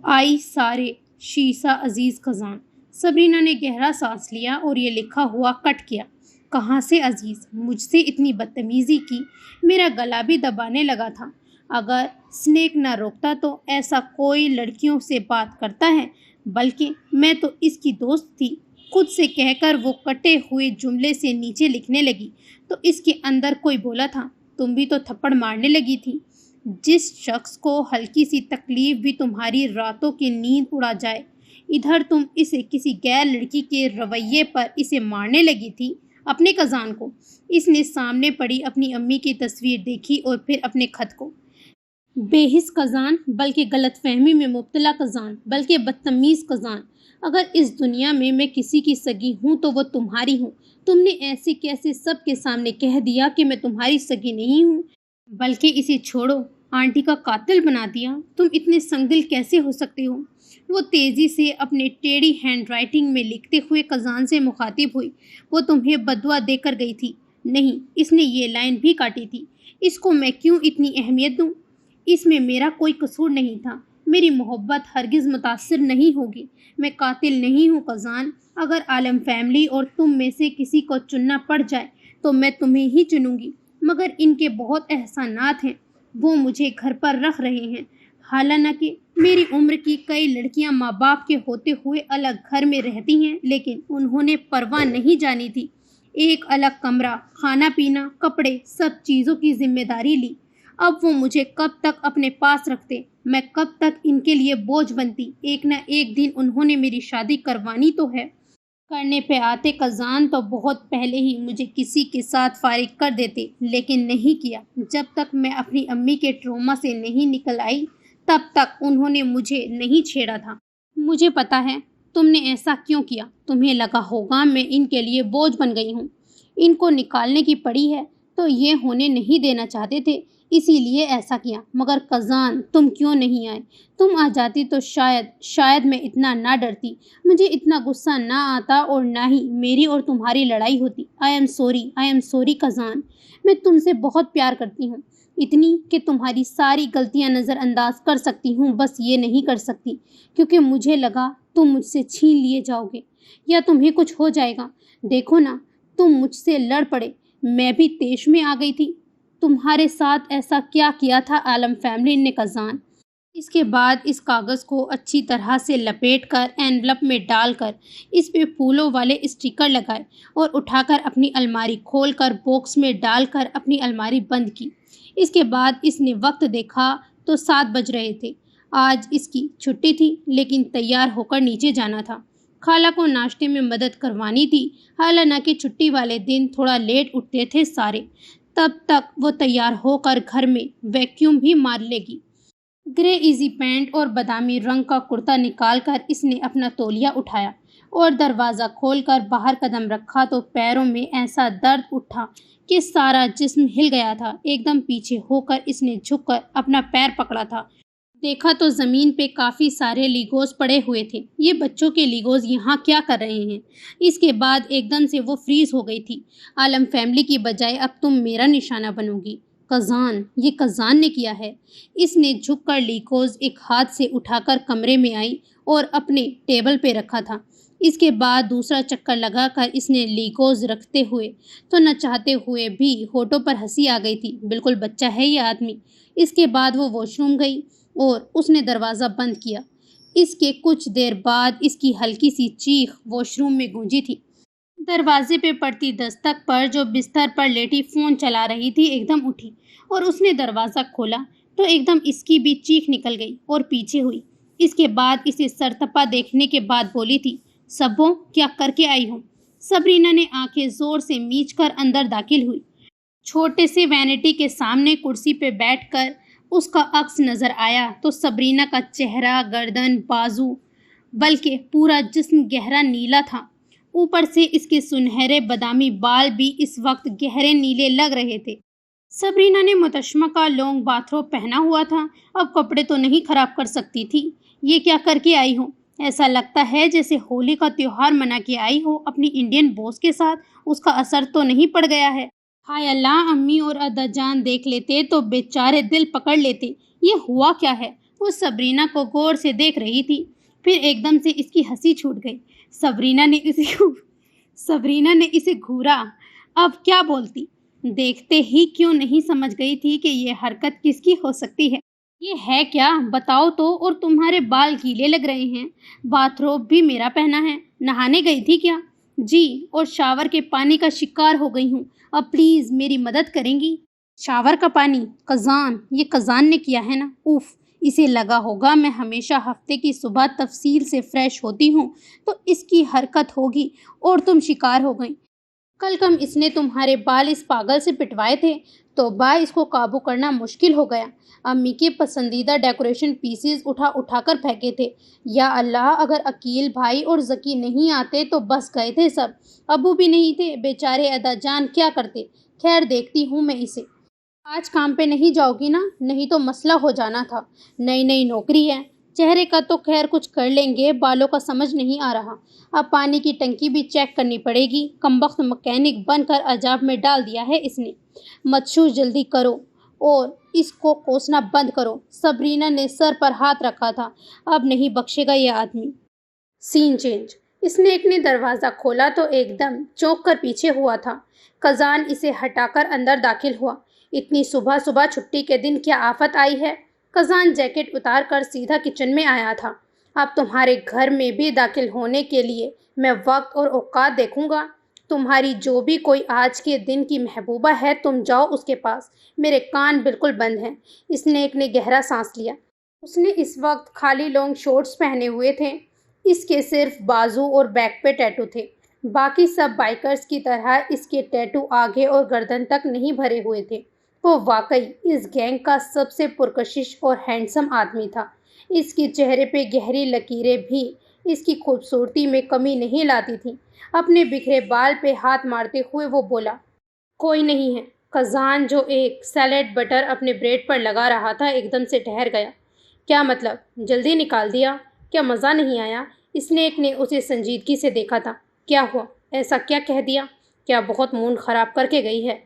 آئی سارے شیسا عزیز کزان۔ سبرینا نے گہرا سانس لیا اور یہ لکھا ہوا کٹ کیا۔ کہاں سے عزیز؟ مجھ سے اتنی بدتمیزی کی، میرا گلا بھی دبانے لگا تھا۔ اگر سنیک نہ روکتا تو ایسا کوئی لڑکیوں سے بات کرتا ہے، بلکہ میں تو اس کی دوست تھی۔ خود سے کہہ کر وہ کٹے ہوئے جملے سے نیچے لکھنے لگی تو اس کے اندر کوئی بولا تھا، تم بھی تو تھپڑ مارنے لگی تھی۔ جس شخص کو ہلکی سی تکلیف بھی تمہاری راتوں کی نیند اڑا جائے، ادھر تم اسے کسی غیر لڑکی کے رویے پر اسے مارنے لگی تھی، اپنے کزان کو۔ اس نے سامنے پڑی اپنی امی کی تصویر دیکھی اور پھر اپنے خط کو۔ بے حس کزان، بلکہ غلط فہمی میں مبتلا کزان، بلکہ بدتمیز کزان۔ اگر اس دنیا میں کسی کی سگی ہوں تو وہ تمہاری ہوں۔ تم نے ایسے کیسے سب کے سامنے کہہ دیا کہ میں تمہاری سگی نہیں ہوں، بلکہ اسے چھوڑو آنٹی کا قاتل بنا دیا؟ تم اتنے سنگدل کیسے ہو سکتے ہو؟ وہ تیزی سے اپنے ٹیڑھی ہینڈ رائٹنگ میں لکھتے ہوئے کزان سے مخاطب ہوئی۔ وہ تمہیں بددعا دے کر گئی تھی۔ نہیں، اس نے یہ لائن بھی کاٹی تھی۔ اس کو میں کیوں اتنی اہمیت دوں؟ اس میں میرا کوئی قصور نہیں تھا۔ میری محبت ہرگز متاثر نہیں ہوگی۔ میں قاتل نہیں ہوں کزان۔ اگر عالم فیملی اور تم میں سے کسی کو چننا پڑ جائے تو میں تمہیں ہی چنوں گی، مگر ان کے بہت احسانات ہیں۔ وہ مجھے گھر پر رکھ رہے ہیں، حالانکہ میری عمر کی کئی لڑکیاں ماں باپ کے ہوتے ہوئے الگ گھر میں رہتی ہیں، لیکن انہوں نے پرواہ نہیں جانی تھی۔ ایک الگ کمرہ، کھانا پینا، کپڑے، سب چیزوں کی ذمہ داری لی۔ اب وہ مجھے کب تک اپنے پاس رکھتے؟ میں کب تک ان کے لیے بوجھ بنتی؟ ایک نہ ایک دن انہوں نے میری شادی کروانی تو ہے۔ کرنے پہ آتے کزان تو بہت پہلے ہی مجھے کسی کے ساتھ فارغ کر دیتے، لیکن نہیں کیا۔ جب تک میں اپنی امی کے ٹروما سے نہیں نکل آئی تب تک انہوں نے مجھے نہیں چھیڑا تھا۔ مجھے پتا ہے تم نے ایسا کیوں کیا۔ تمہیں لگا ہوگا میں ان کے لیے بوجھ بن گئی ہوں، ان کو نکالنے کی پڑی ہے تو یہ ہونے نہیں دینا چاہتے تھے، اسی لیے ایسا کیا۔ مگر کزان، تم کیوں نہیں آئے؟ تم آ جاتی تو شاید میں اتنا نہ ڈرتی، مجھے اتنا غصہ نہ آتا اور نہ ہی میری اور تمہاری لڑائی ہوتی۔ I'm sorry cousin. میں تم سے بہت پیار کرتی ہوں، اتنی کہ تمہاری ساری غلطیاں نظر انداز کر سکتی ہوں، بس یہ نہیں کر سکتی کیونکہ مجھے لگا تم مجھ سے چھین لیے جاؤ گے یا تمہیں کچھ ہو جائے گا۔ دیکھو نا، تم مجھ سے لڑ پڑے، میں بھی طیش میں آ گئی تھی۔ تمہارے ساتھ ایسا کیا کیا تھا عالم فیملی نے کزان؟ اس کے بعد اس کاغذ کو اچھی طرح سے لپیٹ کر اینولپ میں ڈال کر اس پہ پھولوں والے اسٹیکر لگائے اور اٹھا کر اپنی الماری کھول کر باکس میں ڈال کر اپنی الماری بند کی۔ اس کے بعد اس نے وقت دیکھا تو 7 بج رہے تھے۔ آج اس کی چھٹی تھی، لیکن تیار ہو کر نیچے جانا تھا۔ خالہ کو ناشتے میں مدد کروانی تھی، حالانکہ چھٹی والے دن تھوڑا لیٹ اٹھتے تھے سارے۔ تب تک وہ تیار ہو کر گھر میں ویکیوم بھی مار لے گی۔ گرے ایزی پینٹ اور بادامی رنگ کا کرتا نکال کر اس نے اپنا تولیہ اٹھایا اور دروازہ کھول کر باہر قدم رکھا تو پیروں میں ایسا درد اٹھا کہ سارا جسم ہل گیا تھا۔ ایک دم پیچھے ہو کر اس نے جھک کر اپنا پیر پکڑا تھا۔ دیکھا تو زمین پہ کافی سارے لیگوز پڑے ہوئے تھے۔ یہ بچوں کے لیگوز یہاں کیا کر رہے ہیں؟ اس کے بعد ایک دم سے وہ فریز ہو گئی تھی۔ عالم فیملی کی بجائے اب تم میرا نشانہ بنو گی کزان، یہ کزان نے کیا ہے۔ اس نے جھک کر لیگوز ایک ہاتھ سے اٹھا کر کمرے میں آئی اور اپنے ٹیبل پہ رکھا تھا۔ اس کے بعد دوسرا چکر لگا کر اس نے لیگوز رکھتے ہوئے تو نہ چاہتے ہوئے بھی ہونٹوں پر ہنسی آ گئی تھی۔ بالکل بچہ ہے یہ آدمی۔ اس کے بعد وہ واش روم گئی اور اس نے دروازہ بند کیا۔ اس کے کچھ دیر بعد اس کی ہلکی سی چیخ واش روم میں گونجی تھی۔ دروازے پہ پڑتی دستک پر جو بستر پر لیٹی فون چلا رہی تھی ایک دم اٹھی اور اس نے دروازہ کھولا تو ایک دم اس کی بھی چیخ نکل گئی اور پیچھے ہوئی۔ اس کے بعد اسے سرتپا دیکھنے کے بعد بولی تھی، سبو کیا کر کے آئی ہوں؟ سبرینا نے آنکھیں زور سے میچ کر اندر داخل ہوئی۔ چھوٹے سے وینٹی کے سامنے کرسی پہ بیٹھ کر اس کا عکس نظر آیا تو سبرینا کا چہرہ، گردن، بازو، بلکہ پورا جسم گہرا نیلا تھا۔ اوپر سے اس کے سنہرے بادامی بال بھی اس وقت گہرے نیلے لگ رہے تھے۔ سبرینا نے متشمہ کا لانگ باتھ روب پہنا ہوا تھا، اب کپڑے تو نہیں خراب کر سکتی تھی۔ یہ کیا کر کے آئی ہو؟ ایسا لگتا ہے جیسے ہولی کا تہوار منا کے آئی ہو اپنی انڈین بوس کے ساتھ۔ اس کا اثر تو نہیں پڑ گیا ہے؟ ہائے اللہ، امی اور ادا جان دیکھ لیتے تو بیچارے دل پکڑ لیتے۔ یہ ہوا کیا ہے؟ وہ سبرینا کو غور سے دیکھ رہی تھی، پھر ایک دم سے اس کی ہنسی چھوٹ گئی۔ سبرینا نے اسے گھورا۔ اب کیا بولتی؟ دیکھتے ہی کیوں نہیں سمجھ گئی تھی کہ یہ حرکت کس کی ہو سکتی ہے؟ یہ ہے کیا؟ بتاؤ تو۔ اور تمہارے بال گیلے لگ رہے ہیں، باتھ روب بھی میرا پہنا ہے، نہانے گئی تھی کیا؟ جی، اور شاور کے پانی کا شکار ہو گئی ہوں۔ اب پلیز میری مدد کریں گی؟ شاور کا پانی؟ قزان، یہ قزان نے کیا ہے نا؟ اوف، اسے لگا ہوگا میں ہمیشہ ہفتے کی صبح تفصیل سے فریش ہوتی ہوں تو اس کی حرکت ہوگی اور تم شکار ہو گئیں۔ کل کم اس نے تمہارے بال اس پاگل سے پٹوائے تھے تو اس کو قابو کرنا مشکل ہو گیا۔ امی کے پسندیدہ ڈیکوریشن پیسز اٹھا اٹھا کر پھینکے تھے۔ یا اللہ، اگر عقیل بھائی اور ذکی نہیں آتے تو بس گئے تھے سب۔ ابو بھی نہیں تھے، بیچارے ادا جان کیا کرتے۔ خیر، دیکھتی ہوں میں اسے۔ آج کام پہ نہیں جاؤ گی نا؟ نہیں تو مسئلہ ہو جانا تھا۔ نئی نئی نوکری ہے، چہرے کا تو خیر کچھ کر لیں گے، بالوں کا سمجھ نہیں آ رہا۔ اب پانی کی ٹنکی بھی چیک کرنی پڑے گی۔ کمبخت مکینک بن کر عذاب میں ڈال دیا ہے اس نے۔ متشو، جلدی کرو اور اس کو کوسنا بند کرو۔ سبرینا نے سر پر ہاتھ رکھا تھا۔ اب نہیں بخشے گا یہ آدمی۔ سین چینج۔ اسنیک نے دروازہ کھولا تو ایک دم چونک کر پیچھے ہوا تھا۔ قزان اسے ہٹا کر اندر داخل ہوا۔ اتنی صبح صبح چھٹی کے دن کیا آفت آئی ہے؟ قزان جیکٹ اتار کر سیدھا کچن میں آیا تھا۔ اب تمہارے گھر میں بھی داخل ہونے کے لیے میں وقت اور اوقات دیکھوں گا۔ تمہاری جو بھی کوئی آج کے دن کی محبوبہ ہے، تم جاؤ اس کے پاس، میرے کان بالکل بند ہیں۔ اسنیک نے گہرا سانس لیا۔ اس نے اس وقت خالی لانگ شورٹس پہنے ہوئے تھے۔ اس کے صرف بازو اور بیک پہ ٹیٹو تھے۔ باقی سب بائکرز کی طرح اس کے ٹیٹو آگے اور گردن تک نہیں بھرے ہوئے تھے۔ وہ واقعی اس گینگ کا سب سے پرکشش اور ہینڈسم آدمی تھا۔ اس کے چہرے پہ گہری لکیریں بھی اس کی خوبصورتی میں کمی نہیں لاتی تھیں۔ اپنے بکھرے بال پہ ہاتھ مارتے ہوئے وہ بولا، کوئی نہیں ہے۔ قزان، جو ایک سیلیڈ بٹر اپنے بریڈ پر لگا رہا تھا، ایک دم سے ٹھہر گیا۔ کیا مطلب؟ جلدی نکال دیا؟ کیا مزہ نہیں آیا؟ اسنیک نے اسے سنجیدگی سے دیکھا تھا۔ کیا ہوا؟ ایسا کیا کہہ دیا؟ کیا بہت موڈ خراب کر کے گئی ہے؟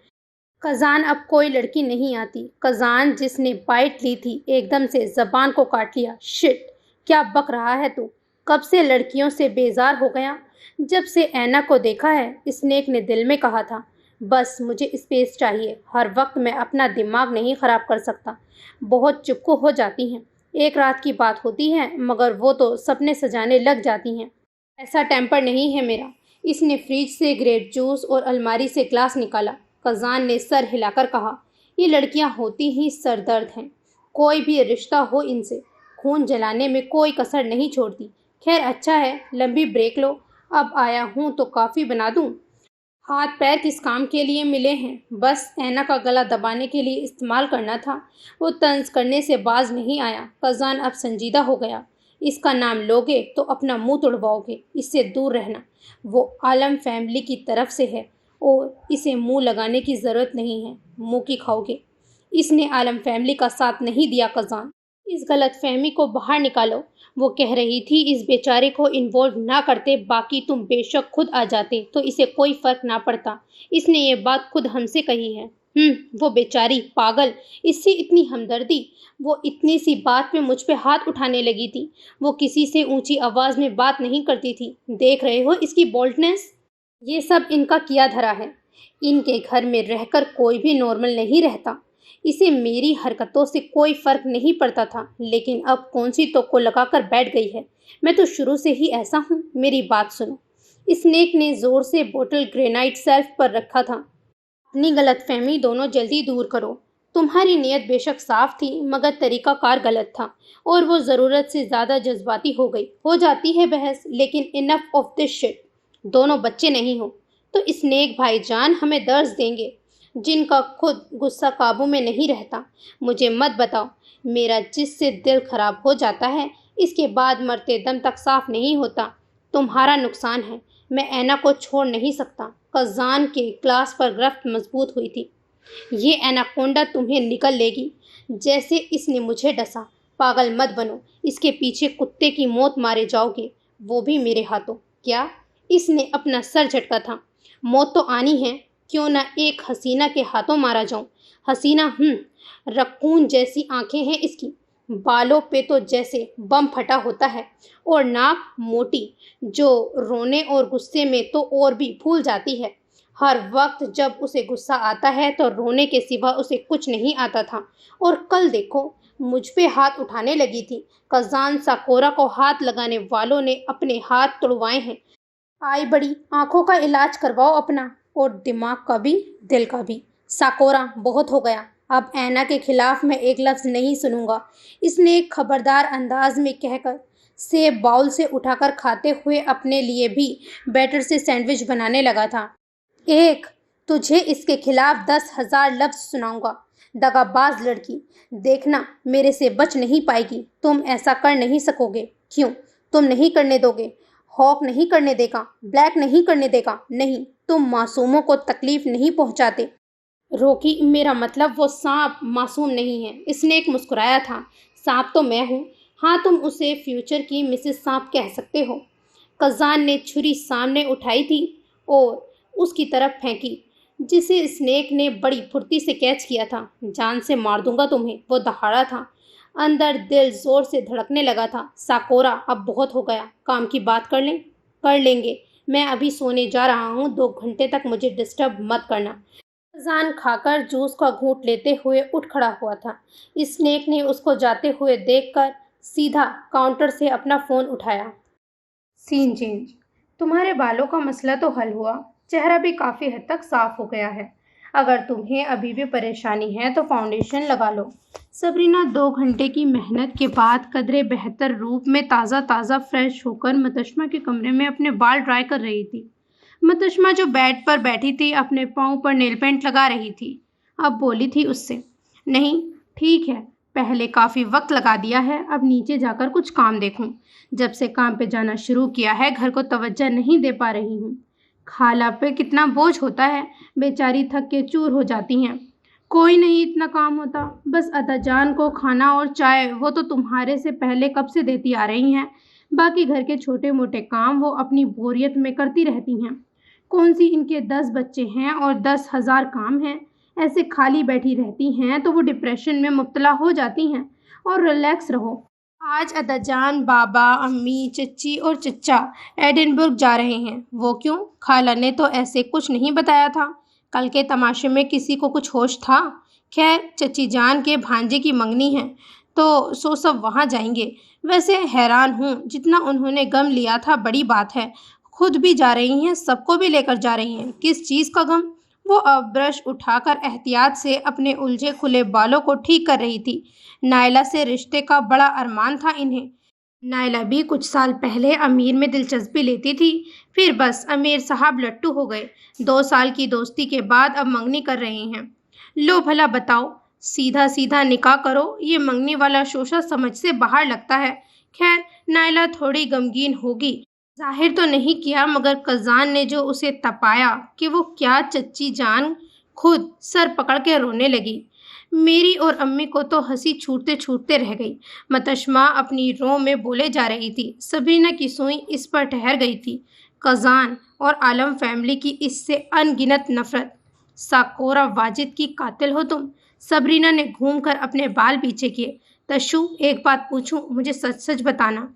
قزان، اب کوئی لڑکی نہیں آتی۔ قزان، جس نے بائٹ لی تھی، ایک دم سے زبان کو کاٹ لیا۔ شٹ! کیا بک رہا ہے تو؟ کب سے لڑکیوں سے بیزار ہو گیا؟ جب سے اینا کو دیکھا ہے، اسنیک نے دل میں کہا تھا۔ بس مجھے اسپیس چاہیے۔ ہر وقت میں اپنا دماغ نہیں خراب کر سکتا۔ بہت چپکو ہو جاتی ہیں۔ ایک رات کی بات ہوتی ہے مگر وہ تو سپنے سجانے لگ جاتی ہیں۔ ایسا ٹیمپر نہیں ہے میرا۔ اس نے فریج سے گریپ جوس اور الماری سے گلاس نکالا۔ قزان نے سر ہلا کر کہا، یہ لڑکیاں ہوتی ہی سر درد ہیں۔ کوئی بھی رشتہ ہو ان سے، خون جلانے میں کوئی کسر نہیں چھوڑتی۔ خیر اچھا ہے، لمبی بریک لو۔ اب آیا ہوں تو کافی بنا دوں؟ ہاتھ پیر کس کام کے لیے ملے ہیں؟ بس اینا کا گلا دبانے کے لیے استعمال کرنا تھا۔ وہ طنز کرنے سے باز نہیں آیا۔ قزان اب سنجیدہ ہو گیا۔ اس کا نام لوگے تو اپنا منہ توڑواؤ گے۔ اس سے دور رہنا۔ وہ عالم فیملی کی طرف سے ہے اور اسے منہ لگانے کی ضرورت نہیں ہے۔ منہ کی کھاؤ گے۔ اس نے عالم فیملی کا ساتھ نہیں دیا۔ قزان، اس غلط فہمی کو باہر نکالو۔ وہ کہہ رہی تھی اس بیچارے کو انوالو نہ کرتے، باقی تم بے شک خود آ جاتے تو اسے کوئی فرق نہ پڑتا۔ اس نے یہ بات خود ہم سے کہی ہے۔ وہ بیچاری پاگل، اس سے اتنی ہمدردی۔ وہ اتنی سی بات پہ مجھ پہ ہاتھ اٹھانے لگی تھی۔ وہ کسی سے اونچی آواز میں بات نہیں کرتی تھی۔ دیکھ رہے ہو اس کی بولڈنس؟ یہ سب ان کا کیا دھرا ہے۔ ان کے گھر میں رہ کر کوئی بھی نارمل نہیں رہتا۔ اسے میری حرکتوں سے کوئی فرق نہیں پڑتا تھا، لیکن اب کون سی تو کو لگا کر بیٹھ گئی ہے۔ میں تو شروع سے ہی ایسا ہوں۔ میری بات سنو۔ اسنیک نے زور سے بوتل گرینائٹ شیلف پر رکھا تھا۔ اپنی غلط فہمی دونوں جلدی دور کرو۔ تمہاری نیت بے شک صاف تھی مگر طریقہ کار غلط تھا اور وہ ضرورت سے زیادہ جذباتی ہو گئی۔ ہو جاتی ہے بحث، لیکن انف آف دس شٹ۔ دونوں بچے نہیں ہو تو اسنیک بھائی جان ہمیں درس دیں گے، جن کا خود غصہ قابو میں نہیں رہتا۔ مجھے مت بتاؤ۔ میرا جس سے دل خراب ہو جاتا ہے اس کے بعد مرتے دم تک صاف نہیں ہوتا۔ تمہارا نقصان ہے۔ میں اینا کو چھوڑ نہیں سکتا۔ قزان کے کلاس پر گرفت مضبوط ہوئی تھی۔ یہ ایناکونڈا تمہیں نکل لے گی جیسے اس نے مجھے ڈسا۔ پاگل مت بنو۔ اس کے پیچھے کتے کی موت مارے جاؤ گے، وہ بھی میرے ہاتھوں۔ کیا؟ اس نے اپنا سر جھٹکا تھا۔ موت تو آنی ہے، کیوں نہ ایک حسینہ کے ہاتھوں مارا جاؤں۔ حسینہ؟ رکون جیسی آنکھیں ہیں اس کی، بالوں پہ تو جیسے بم پھٹا ہوتا ہے، اور ناک موٹی جو رونے اور غصے میں تو اور بھی پھول جاتی ہے۔ ہر وقت جب اسے غصہ آتا ہے تو رونے کے سوا اسے کچھ نہیں آتا تھا، اور کل دیکھو مجھ پہ ہاتھ اٹھانے لگی تھی۔ قزان، ساکورا کو ہاتھ لگانے والوں نے اپنے ہاتھ توڑوائے ہیں۔ آئی بڑی، آنکھوں کا علاج کرواؤ اپنا، اور دماغ کا بھی، دل کا بھی۔ ساکورا، بہت ہو گیا، اب اینا کے خلاف میں ایک لفظ نہیں سنوں گا، اس نے ایک خبردار انداز میں کہہ کر سیب باؤل سے اٹھا کر کھاتے ہوئے اپنے لیے بھی بیٹر سے سینڈوچ بنانے لگا تھا۔ ایک، تجھے اس کے خلاف 10,000 لفظ سناؤں گا، دغا باز لڑکی، دیکھنا میرے سے بچ نہیں پائے گی، تم ایسا کر نہیں سکو گے۔ کیوں؟ تم نہیں کرنے دو گے؟ ہاک نہیں کرنے دے گا؟ بلیک نہیں کرنے دے گا؟ نہیں، تم معصوموں کو تکلیف نہیں پہنچاتے۔ روکی، میرا مطلب وہ سانپ معصوم نہیں ہے، اسنیک مسکرایا تھا۔ سانپ تو میں ہوں، ہاں تم اسے فیوچر کی مسز سانپ کہہ سکتے ہو۔ قزان نے چھری سامنے اٹھائی تھی اور اس کی طرف پھینکی، جسے اسنیک نے بڑی پھرتی سے کیچ کیا تھا۔ جان سے مار دوں گا تمہیں، وہ دہاڑا تھا۔ اندر دل زور سے دھڑکنے لگا تھا۔ ساکورا، اب بہت ہو گیا، کام کی بات کر لیں گے، میں ابھی سونے جا رہا ہوں، 2 گھنٹے تک مجھے ڈسٹرب مت کرنا۔ قزان کھا کر جوس کا گھونٹ لیتے ہوئے اٹھ کھڑا ہوا تھا۔ اسنیک نے اس کو جاتے ہوئے دیکھ کر سیدھا کاؤنٹر سے اپنا فون اٹھایا۔ سین چینج، تمہارے بالوں کا مسئلہ تو حل ہوا، چہرہ بھی کافی حد تک صاف ہو گیا ہے۔ اگر تمہیں ابھی بھی پریشانی ہے تو فاؤنڈیشن لگا لو۔ صبرینہ 2 گھنٹے کی محنت کے بعد قدرے بہتر روپ میں تازہ فریش ہو کر متشمہ کے کمرے میں اپنے بال ڈرائی کر رہی تھی۔ متشمہ جو بیڈ پر بیٹھی تھی اپنے پاؤں پر نیل پینٹ لگا رہی تھی، اب بولی تھی اس سے، نہیں ٹھیک ہے، پہلے کافی وقت لگا دیا ہے، اب نیچے جا کر کچھ کام دیکھوں۔ جب سے کام پہ جانا شروع کیا ہے گھر کو توجہ نہیں دے پا رہی ہوں۔ خالہ پہ کتنا بوجھ ہوتا ہے، بیچاری تھک کے چور ہو جاتی ہیں۔ کوئی نہیں اتنا کام ہوتا، بس ادا جان کو کھانا اور چائے وہ تو تمہارے سے پہلے کب سے دیتی آ رہی ہیں، باقی گھر کے چھوٹے موٹے کام وہ اپنی بوریت میں کرتی رہتی ہیں۔ کون سی ان کے 10 بچے ہیں اور 10,000 کام ہیں، ایسے خالی بیٹھی رہتی ہیں تو وہ ڈپریشن میں مبتلا ہو جاتی ہیں۔ اور ریلیکس رہو۔ آج ادا جان، بابا، امی، چچی اور چچا ایڈنبرگ جا رہے ہیں۔ وہ کیوں؟ خالہ نے تو ایسے کچھ نہیں بتایا تھا۔ کل کے تماشے میں کسی کو کچھ ہوش تھا؟ خیر، چچی جان کے بھانجے کی منگنی ہے تو سب وہاں جائیں گے۔ ویسے حیران ہوں، جتنا انہوں نے غم لیا تھا بڑی بات ہے، خود بھی جا رہی ہیں، سب کو بھی لے کر جا رہی ہیں۔ کس چیز کا غم؟ وہ اب برش اٹھا کر احتیاط سے اپنے الجھے کھلے بالوں کو ٹھیک کر رہی تھی۔ نائلہ سے رشتے کا بڑا ارمان تھا انہیں۔ نائلہ بھی کچھ سال پہلے امیر میں دلچسپی لیتی تھی، پھر بس امیر صاحب لٹو ہو گئے۔ 2 سال کی دوستی کے بعد اب منگنی کر رہے ہیں۔ لو بھلا بتاؤ، سیدھا نکاح کرو، یہ منگنی والا شوشہ سمجھ سے باہر لگتا ہے۔ خیر، نائلہ تھوڑی غمگین ہوگی، ظاہر تو نہیں کیا، مگر قزان نے جو اسے تپایا کہ وہ کیا، چچی جان خود سر پکڑ کے رونے لگی۔ میری اور امی کو تو ہنسی چھوٹتے رہ گئی۔ متشمہ اپنی رو میں بولے جا رہی تھی۔ صبرینہ کی سوئی اس پر ٹھہر گئی تھی۔ قزان اور عالم فیملی کی اس سے ان گنت نفرت۔ ساکورا واجد کی قاتل ہو تم؟ صبرینہ نے گھوم کر اپنے بال پیچھے کیے۔ تشو، ایک بات پوچھوں، مجھے سچ بتانا۔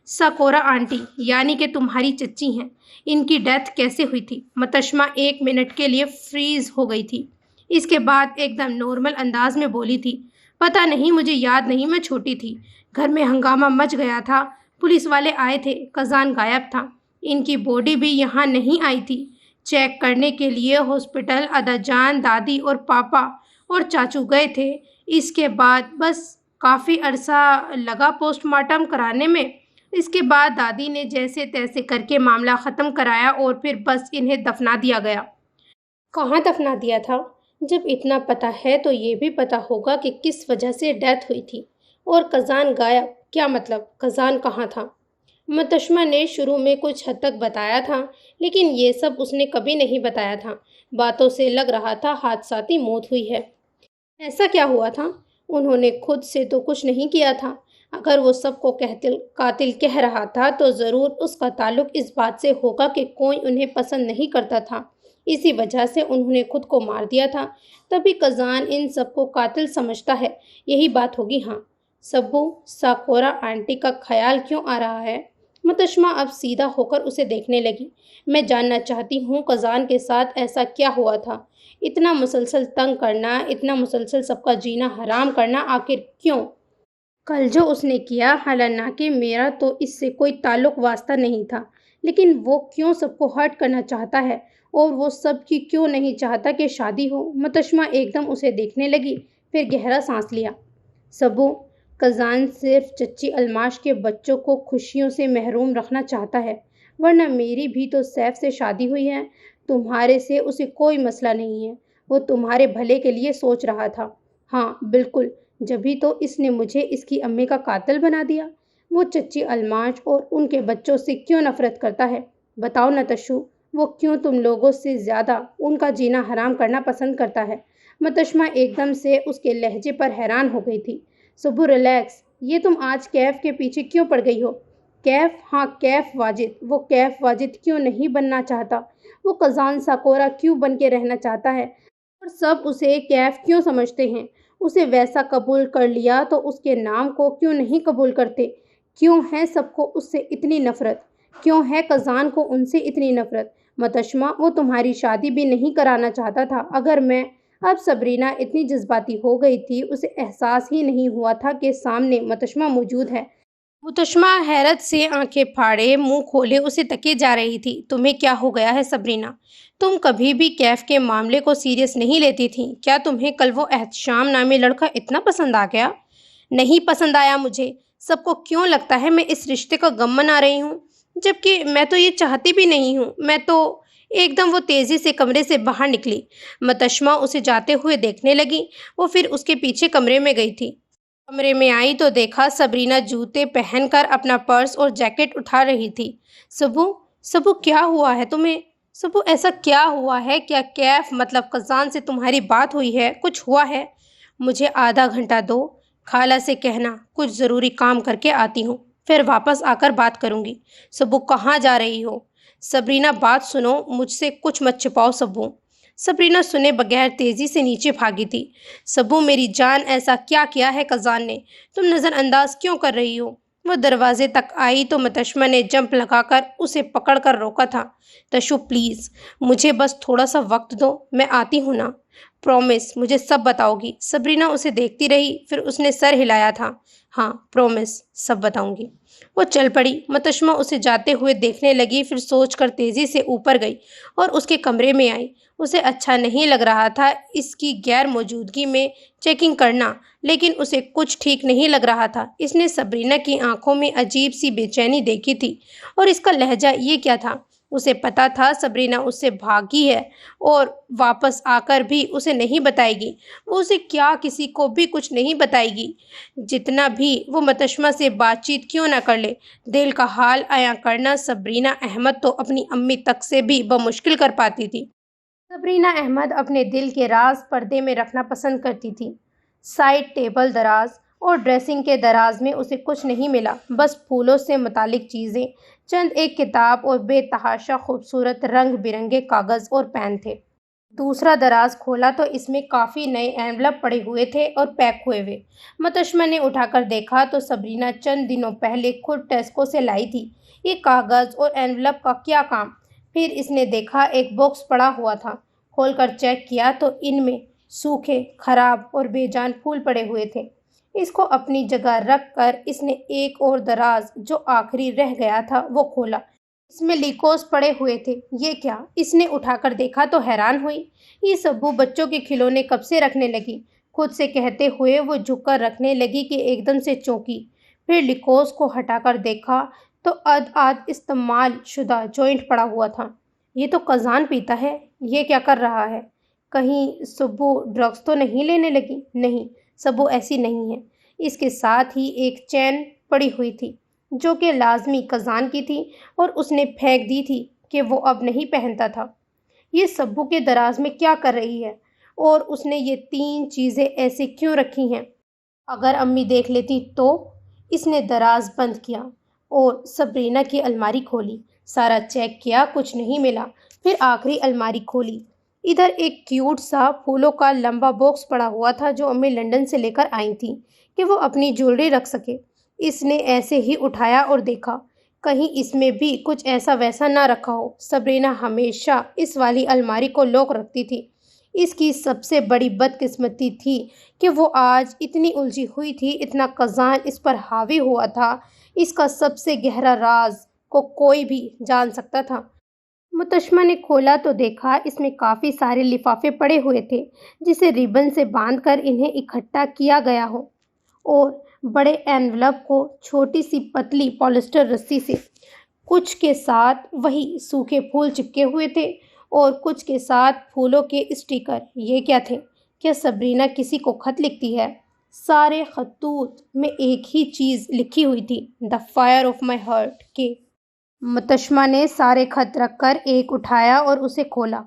ساکورا آنٹی، یعنی کہ تمہاری چچی ہیں، ان کی ڈیتھ کیسے ہوئی تھی؟ متشمہ 1 منٹ کے لیے فریز ہو گئی تھی، اس کے بعد ایک دم نارمل انداز میں بولی تھی، پتہ نہیں، مجھے یاد نہیں، میں چھوٹی تھی، گھر میں ہنگامہ مچ گیا تھا، پولیس والے آئے تھے، قزان غائب تھا، ان کی باڈی بھی یہاں نہیں آئی تھی، چیک کرنے کے لیے ہاسپٹل ادا جان، دادی اور پاپا اور چاچو گئے تھے، اس کے بعد بس کافی عرصہ لگا پوسٹ مارٹم کرانے میں، اس کے بعد دادی نے جیسے تیسے کر کے معاملہ ختم کرایا اور پھر بس انہیں دفنا دیا گیا۔ کہاں دفنا دیا تھا؟ جب اتنا پتہ ہے تو یہ بھی پتہ ہوگا کہ کس وجہ سے ڈیتھ ہوئی تھی۔ اور قزان غائب، کیا مطلب؟ قزان کہاں تھا؟ متشمہ نے شروع میں کچھ حد تک بتایا تھا، لیکن یہ سب اس نے کبھی نہیں بتایا تھا۔ باتوں سے لگ رہا تھا حادثاتی موت ہوئی ہے۔ ایسا کیا ہوا تھا؟ انہوں نے خود سے تو کچھ نہیں کیا تھا۔ اگر وہ سب کو قاتل کہہ رہا تھا تو ضرور اس کا تعلق اس بات سے ہوگا کہ کوئی انہیں پسند نہیں کرتا تھا، اسی وجہ سے انہوں نے خود کو مار دیا تھا، تبھی قزان ان سب کو قاتل سمجھتا ہے، یہی بات ہوگی۔ ہاں سبو، ساکورا آنٹی کا خیال کیوں آ رہا ہے؟ متشمہ اب سیدھا ہو کر اسے دیکھنے لگی۔ میں جاننا چاہتی ہوں قزان کے ساتھ ایسا کیا ہوا تھا؟ اتنا مسلسل تنگ کرنا، اتنا مسلسل سب کا جینا حرام کرنا، آخر کیوں؟ کل جو اس نے کیا، حالانکہ میرا تو اس سے کوئی تعلق واسطہ نہیں تھا، لیکن وہ کیوں سب کو ہرٹ کرنا چاہتا ہے؟ اور وہ سب کی کیوں نہیں چاہتا کہ شادی ہو؟ متشمہ ایک دم اسے دیکھنے لگی، پھر گہرا سانس لیا۔ سبو، کزان صرف چچی الماش کے بچوں کو خوشیوں سے محروم رکھنا چاہتا ہے، ورنہ میری بھی تو سیف سے شادی ہوئی ہے۔ تمہارے سے اسے کوئی مسئلہ نہیں ہے، وہ تمہارے بھلے کے لیے سوچ رہا تھا۔ ہاں بالکل، جبھی تو اس نے مجھے اس کی امی کا قاتل بنا دیا۔ وہ چچی الماش اور ان کے بچوں سے کیوں نفرت کرتا ہے؟ بتاؤ نہ تشو، وہ کیوں تم لوگوں سے زیادہ ان کا جینا حرام کرنا پسند کرتا ہے؟ متشمہ ایک دم سے اس کے لہجے پر حیران ہو گئی تھی۔ سبو ریلیکس، یہ تم آج کیف کے پیچھے کیوں پڑ گئی ہو؟ کیف؟ ہاں کیف واجد، وہ کیف واجد کیوں نہیں بننا چاہتا؟ وہ کزان ساکورا کیوں بن کے رہنا چاہتا ہے؟ اور سب اسے کیف کیوں سمجھتے ہیں؟ اسے ویسا قبول کر لیا تو اس کے نام کو کیوں نہیں قبول کرتے؟ کیوں ہے سب کو اس سے اتنی نفرت؟ کیوں ہے کزان کو ان سے اتنی نفرت؟ متشمہ، وہ تمہاری شادی بھی نہیں کرانا چاہتا تھا اگر میں… اب صبرینہ اتنی جذباتی ہو گئی تھی، اسے احساس ہی نہیں ہوا تھا کہ سامنے متشمہ موجود ہے۔ متشمہ حیرت سے آنکھیں پھاڑے منہ کھولے اسے تکے جا رہی تھی۔ تمہیں کیا ہو گیا ہے صبرینہ؟ تم کبھی بھی کیف کے معاملے کو سیریس نہیں لیتی تھیں۔ کیا تمہیں کل وہ احتشام نامی لڑکا اتنا پسند آ گیا؟ نہیں پسند آیا مجھے۔ سب کو کیوں لگتا ہے میں اس رشتے کا غم منا رہی ہوں، جبکہ میں تو یہ چاہتی بھی نہیں ہوں۔ میں تو… ایک دم وہ تیزی سے کمرے سے باہر نکلی۔ متشمہ اسے جاتے ہوئے دیکھنے لگی۔ وہ پھر اس کے پیچھے کمرے میں گئی تھی۔ کمرے میں آئی تو دیکھا صبرینہ جوتے پہن کر اپنا پرس اور جیکٹ اٹھا رہی تھی۔ سبو کیا ہوا ہے تمہیں؟ سبو ایسا کیا ہوا ہے؟ کیا کیف مطلب کزان سے تمہاری بات ہوئی ہے؟ کچھ ہوا ہے؟ مجھے آدھا گھنٹہ دو، خالہ سے کہنا کچھ ضروری کام کر کے آتی ہوں، پھر واپس آ کر بات کروں گی۔ سبو کہاں جا رہی ہو؟ صبرینہ بات سنو، مجھ سے کچھ مت چھپاؤ سبو۔ صبرینہ سنے بغیر تیزی سے نیچے بھاگی تھی۔ سبو میری جان، ایسا کیا کیا ہے کزان نے؟ تم نظر انداز کیوں کر رہی ہو؟ وہ دروازے تک آئی تو متشمہ نے جمپ لگا کر اسے پکڑ کر روکا تھا۔ تشو پلیز، مجھے بس تھوڑا سا وقت دو، میں آتی ہوں نا۔ پرومس مجھے سب بتاؤ گی؟ صبرینہ اسے دیکھتی رہی، پھر اس نے سر ہلایا تھا۔ ہاں پرومس، سب بتاؤں گی۔ وہ چل پڑی۔ متشمہ اسے جاتے ہوئے دیکھنے لگی، پھر سوچ کر تیزی سے اوپر گئی اور اس کے کمرے میں آئی۔ اسے اچھا نہیں لگ رہا تھا اس کی غیر موجودگی میں چیکنگ کرنا، لیکن اسے کچھ ٹھیک نہیں لگ رہا تھا۔ اس نے صبرینہ کی آنکھوں میں عجیب سی بے چینی دیکھی تھی، اور اس کا لہجہ یہ کیا تھا؟ اسے پتا تھا صبرینہ اس سے بھاگی ہے اور واپس آ کر بھی اسے نہیں بتائے گی۔ وہ اسے کیا کسی کو بھی کچھ نہیں بتائے گی، جتنا بھی وہ متشمہ سے بات چیت کیوں نہ کر لے۔ دل کا حال عیاں کرنا صبرینہ احمد تو اپنی امی تک سے بھی بمشکل کر پاتی تھی۔ صبرینہ احمد اپنے دل کے راز پردے میں رکھنا پسند کرتی تھی۔ سائڈ ٹیبل دراز اور ڈریسنگ کے دراز میں اسے کچھ نہیں ملا، بس پھولوں سے متعلق چیزیں، چند ایک کتاب اور بے تحاشا خوبصورت رنگ برنگے کاغذ اور پین تھے۔ دوسرا دراز کھولا تو اس میں کافی نئے اینولپ پڑے ہوئے تھے اور پیک ہوئے ہوئے۔ متشمہ نے اٹھا کر دیکھا تو صبرینہ چند دنوں پہلے خود ٹیسکو سے لائی تھی۔ یہ کاغذ اور اینولپ کا کیا کام؟ پھر اس نے دیکھا ایک باکس پڑا ہوا تھا۔ کھول کر چیک کیا تو ان میں سوکھے، خراب اور بے جان پھول پڑے ہوئے تھے۔ اس کو اپنی جگہ رکھ کر اس نے ایک اور دراز جو آخری رہ گیا تھا وہ کھولا۔ اس میں لیکوس پڑے ہوئے تھے۔ یہ کیا؟ اس نے اٹھا کر دیکھا تو حیران ہوئی۔ یہ سبو بچوں کے کھلونے کب سے رکھنے لگی؟ خود سے کہتے ہوئے وہ جھک کر رکھنے لگی کہ ایک دم سے چونکی۔ پھر لیکوس کو ہٹا کر دیکھا تو آدھ استعمال شدہ جوائنٹ پڑا ہوا تھا۔ یہ تو کزان پیتا ہے، یہ کیا کر رہا ہے؟ کہیں سبو ڈرگس تو نہیں لینے لگی؟ نہیں، سبو ایسی نہیں ہے۔ اس کے ساتھ ہی ایک چین پڑی ہوئی تھی جو کہ لازمی کزان کی تھی اور اس نے پھینک دی تھی کہ وہ اب نہیں پہنتا تھا۔ یہ سبو کے دراز میں کیا کر رہی ہے؟ اور اس نے یہ 3 چیزیں ایسے کیوں رکھی ہیں؟ اگر امی دیکھ لیتی تو؟ اس نے دراز بند کیا اور صبرینہ کی الماری کھولی۔ سارا چیک کیا، کچھ نہیں ملا۔ پھر آخری الماری کھولی۔ ادھر ایک کیوٹ سا پھولوں کا لمبا باکس پڑا ہوا تھا جو امی لندن سے لے کر آئی تھیں کہ وہ اپنی جیولری رکھ سکے۔ اس نے ایسے ہی اٹھایا اور دیکھا، کہیں اس میں بھی کچھ ایسا ویسا نہ رکھا ہو۔ صبرینہ ہمیشہ اس والی الماری کو لوک رکھتی تھی۔ اس کی سب سے بڑی بدقسمتی تھی کہ وہ آج اتنی الجھی ہوئی تھی، اتنا کزان اس پر حاوی ہوا تھا، اس کا سب سے گہرا راز کو کوئی بھی جان سکتا تھا۔ متشمہ نے کھولا تو دیکھا اس میں کافی سارے لفافے پڑے ہوئے تھے جسے ریبن سے باندھ کر انہیں اکٹھا کیا گیا ہو، اور بڑے اینولپ کو چھوٹی سی پتلی پالسٹر رسی سے، کچھ کے ساتھ وہی سوکھے پھول چپکے ہوئے تھے اور کچھ کے ساتھ پھولوں کے اسٹیکر۔ یہ کیا تھے؟ کیا سبرینا کسی کو خط لکھتی ہے؟ سارے خطوط میں ایک ہی چیز لکھی ہوئی تھی، "دا فائر آف مائی ہارٹ" کے۔ متشمہ نے سارے خط رکھ کر ایک اٹھایا اور اسے کھولا۔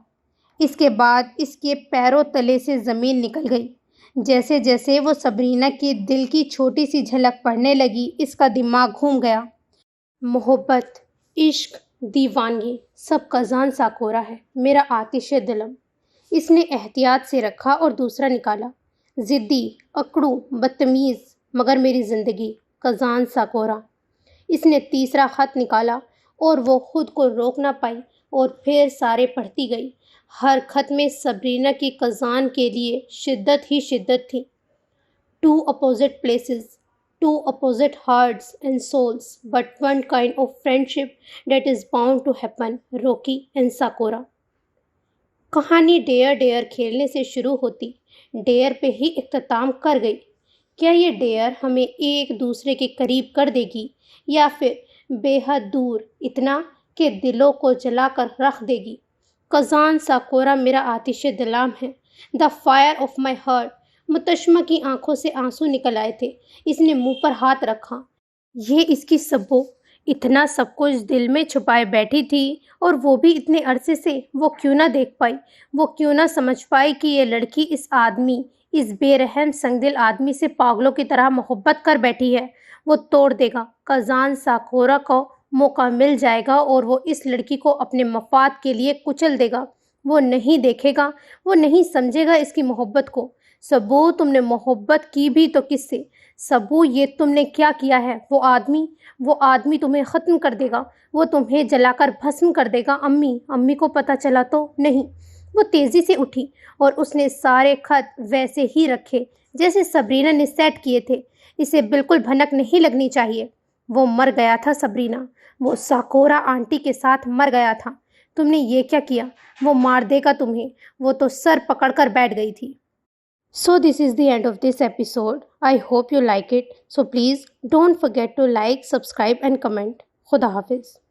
اس کے بعد اس کے پیروں تلے سے زمین نکل گئی۔ جیسے جیسے وہ سبرینا کے دل کی چھوٹی سی جھلک پڑھنے لگی، اس کا دماغ گھوم گیا۔ محبت، عشق، دیوانگی، سب کزان ساکورا ہے، میرا آتش دلم۔ اس نے احتیاط سے رکھا اور دوسرا نکالا۔ ضدی، اکڑو، بدتمیز، مگر میری زندگی، کزان ساکورا۔ اس نے تیسرا خط نکالا اور وہ خود کو روک نہ پائی اور پھر سارے پڑھتی گئی۔ ہر خط میں سبرینا کی کزان کے لیے شدت ہی شدت تھی۔ "Two opposite places, two opposite hearts and souls, but one kind of friendship that is bound to happen, Rocky and Sakura." کہانی ڈیئر ڈیئر کھیلنے سے شروع ہوتی، ڈیئر پہ ہی اختتام کر گئی۔ کیا یہ ڈیئر ہمیں ایک دوسرے کے قریب کر دے گی یا پھر بے حد دور، اتنا کہ دلوں کو جلا کر رکھ دے گی؟ کزان ساکورا میرا آتش دلام ہے، the fire of my heart. متشمہ کی آنکھوں سے آنسو نکل آئے تھے۔ اس نے منہ پر ہاتھ رکھا۔ یہ اس کی سبو، اتنا سب کچھ دل میں چھپائے بیٹھی تھی، اور وہ بھی اتنے عرصے سے۔ وہ کیوں نہ دیکھ پائی، وہ کیوں نہ سمجھ پائی کہ یہ لڑکی اس آدمی، اس بے رحم سنگ دل آدمی سے پاگلوں کی طرح محبت کر بیٹھی ہے۔ وہ توڑ دے گا، کزان ساکورا کو موقع مل جائے گا اور وہ اس لڑکی کو اپنے مفاد کے لیے کچل دے گا۔ وہ نہیں دیکھے گا، وہ نہیں سمجھے گا اس کی محبت کو۔ سبو، تم نے محبت کی بھی تو کس سے؟ سبو، یہ تم نے کیا کیا ہے؟ وہ آدمی تمہیں ختم کر دے گا، وہ تمہیں جلا کر بھسم کر دے گا۔ امی کو پتہ چلا تو؟ نہیں۔ وہ تیزی سے اٹھی اور اس نے سارے خط ویسے ہی رکھے جیسے سبرینا نے سیٹ کیے تھے۔ اسے بالکل بھنک نہیں لگنی چاہیے۔ وہ مر گیا تھا سبرینا، وہ ساکورا آنٹی کے ساتھ مر گیا تھا۔ تم نے یہ کیا کیا؟ وہ مار دے گا تمہیں، وہ تو سر پکڑ کر بیٹھ گئی تھی۔ So this is the end of this episode. I hope you like it. So please don't forget to like, subscribe and comment. Khuda Hafiz.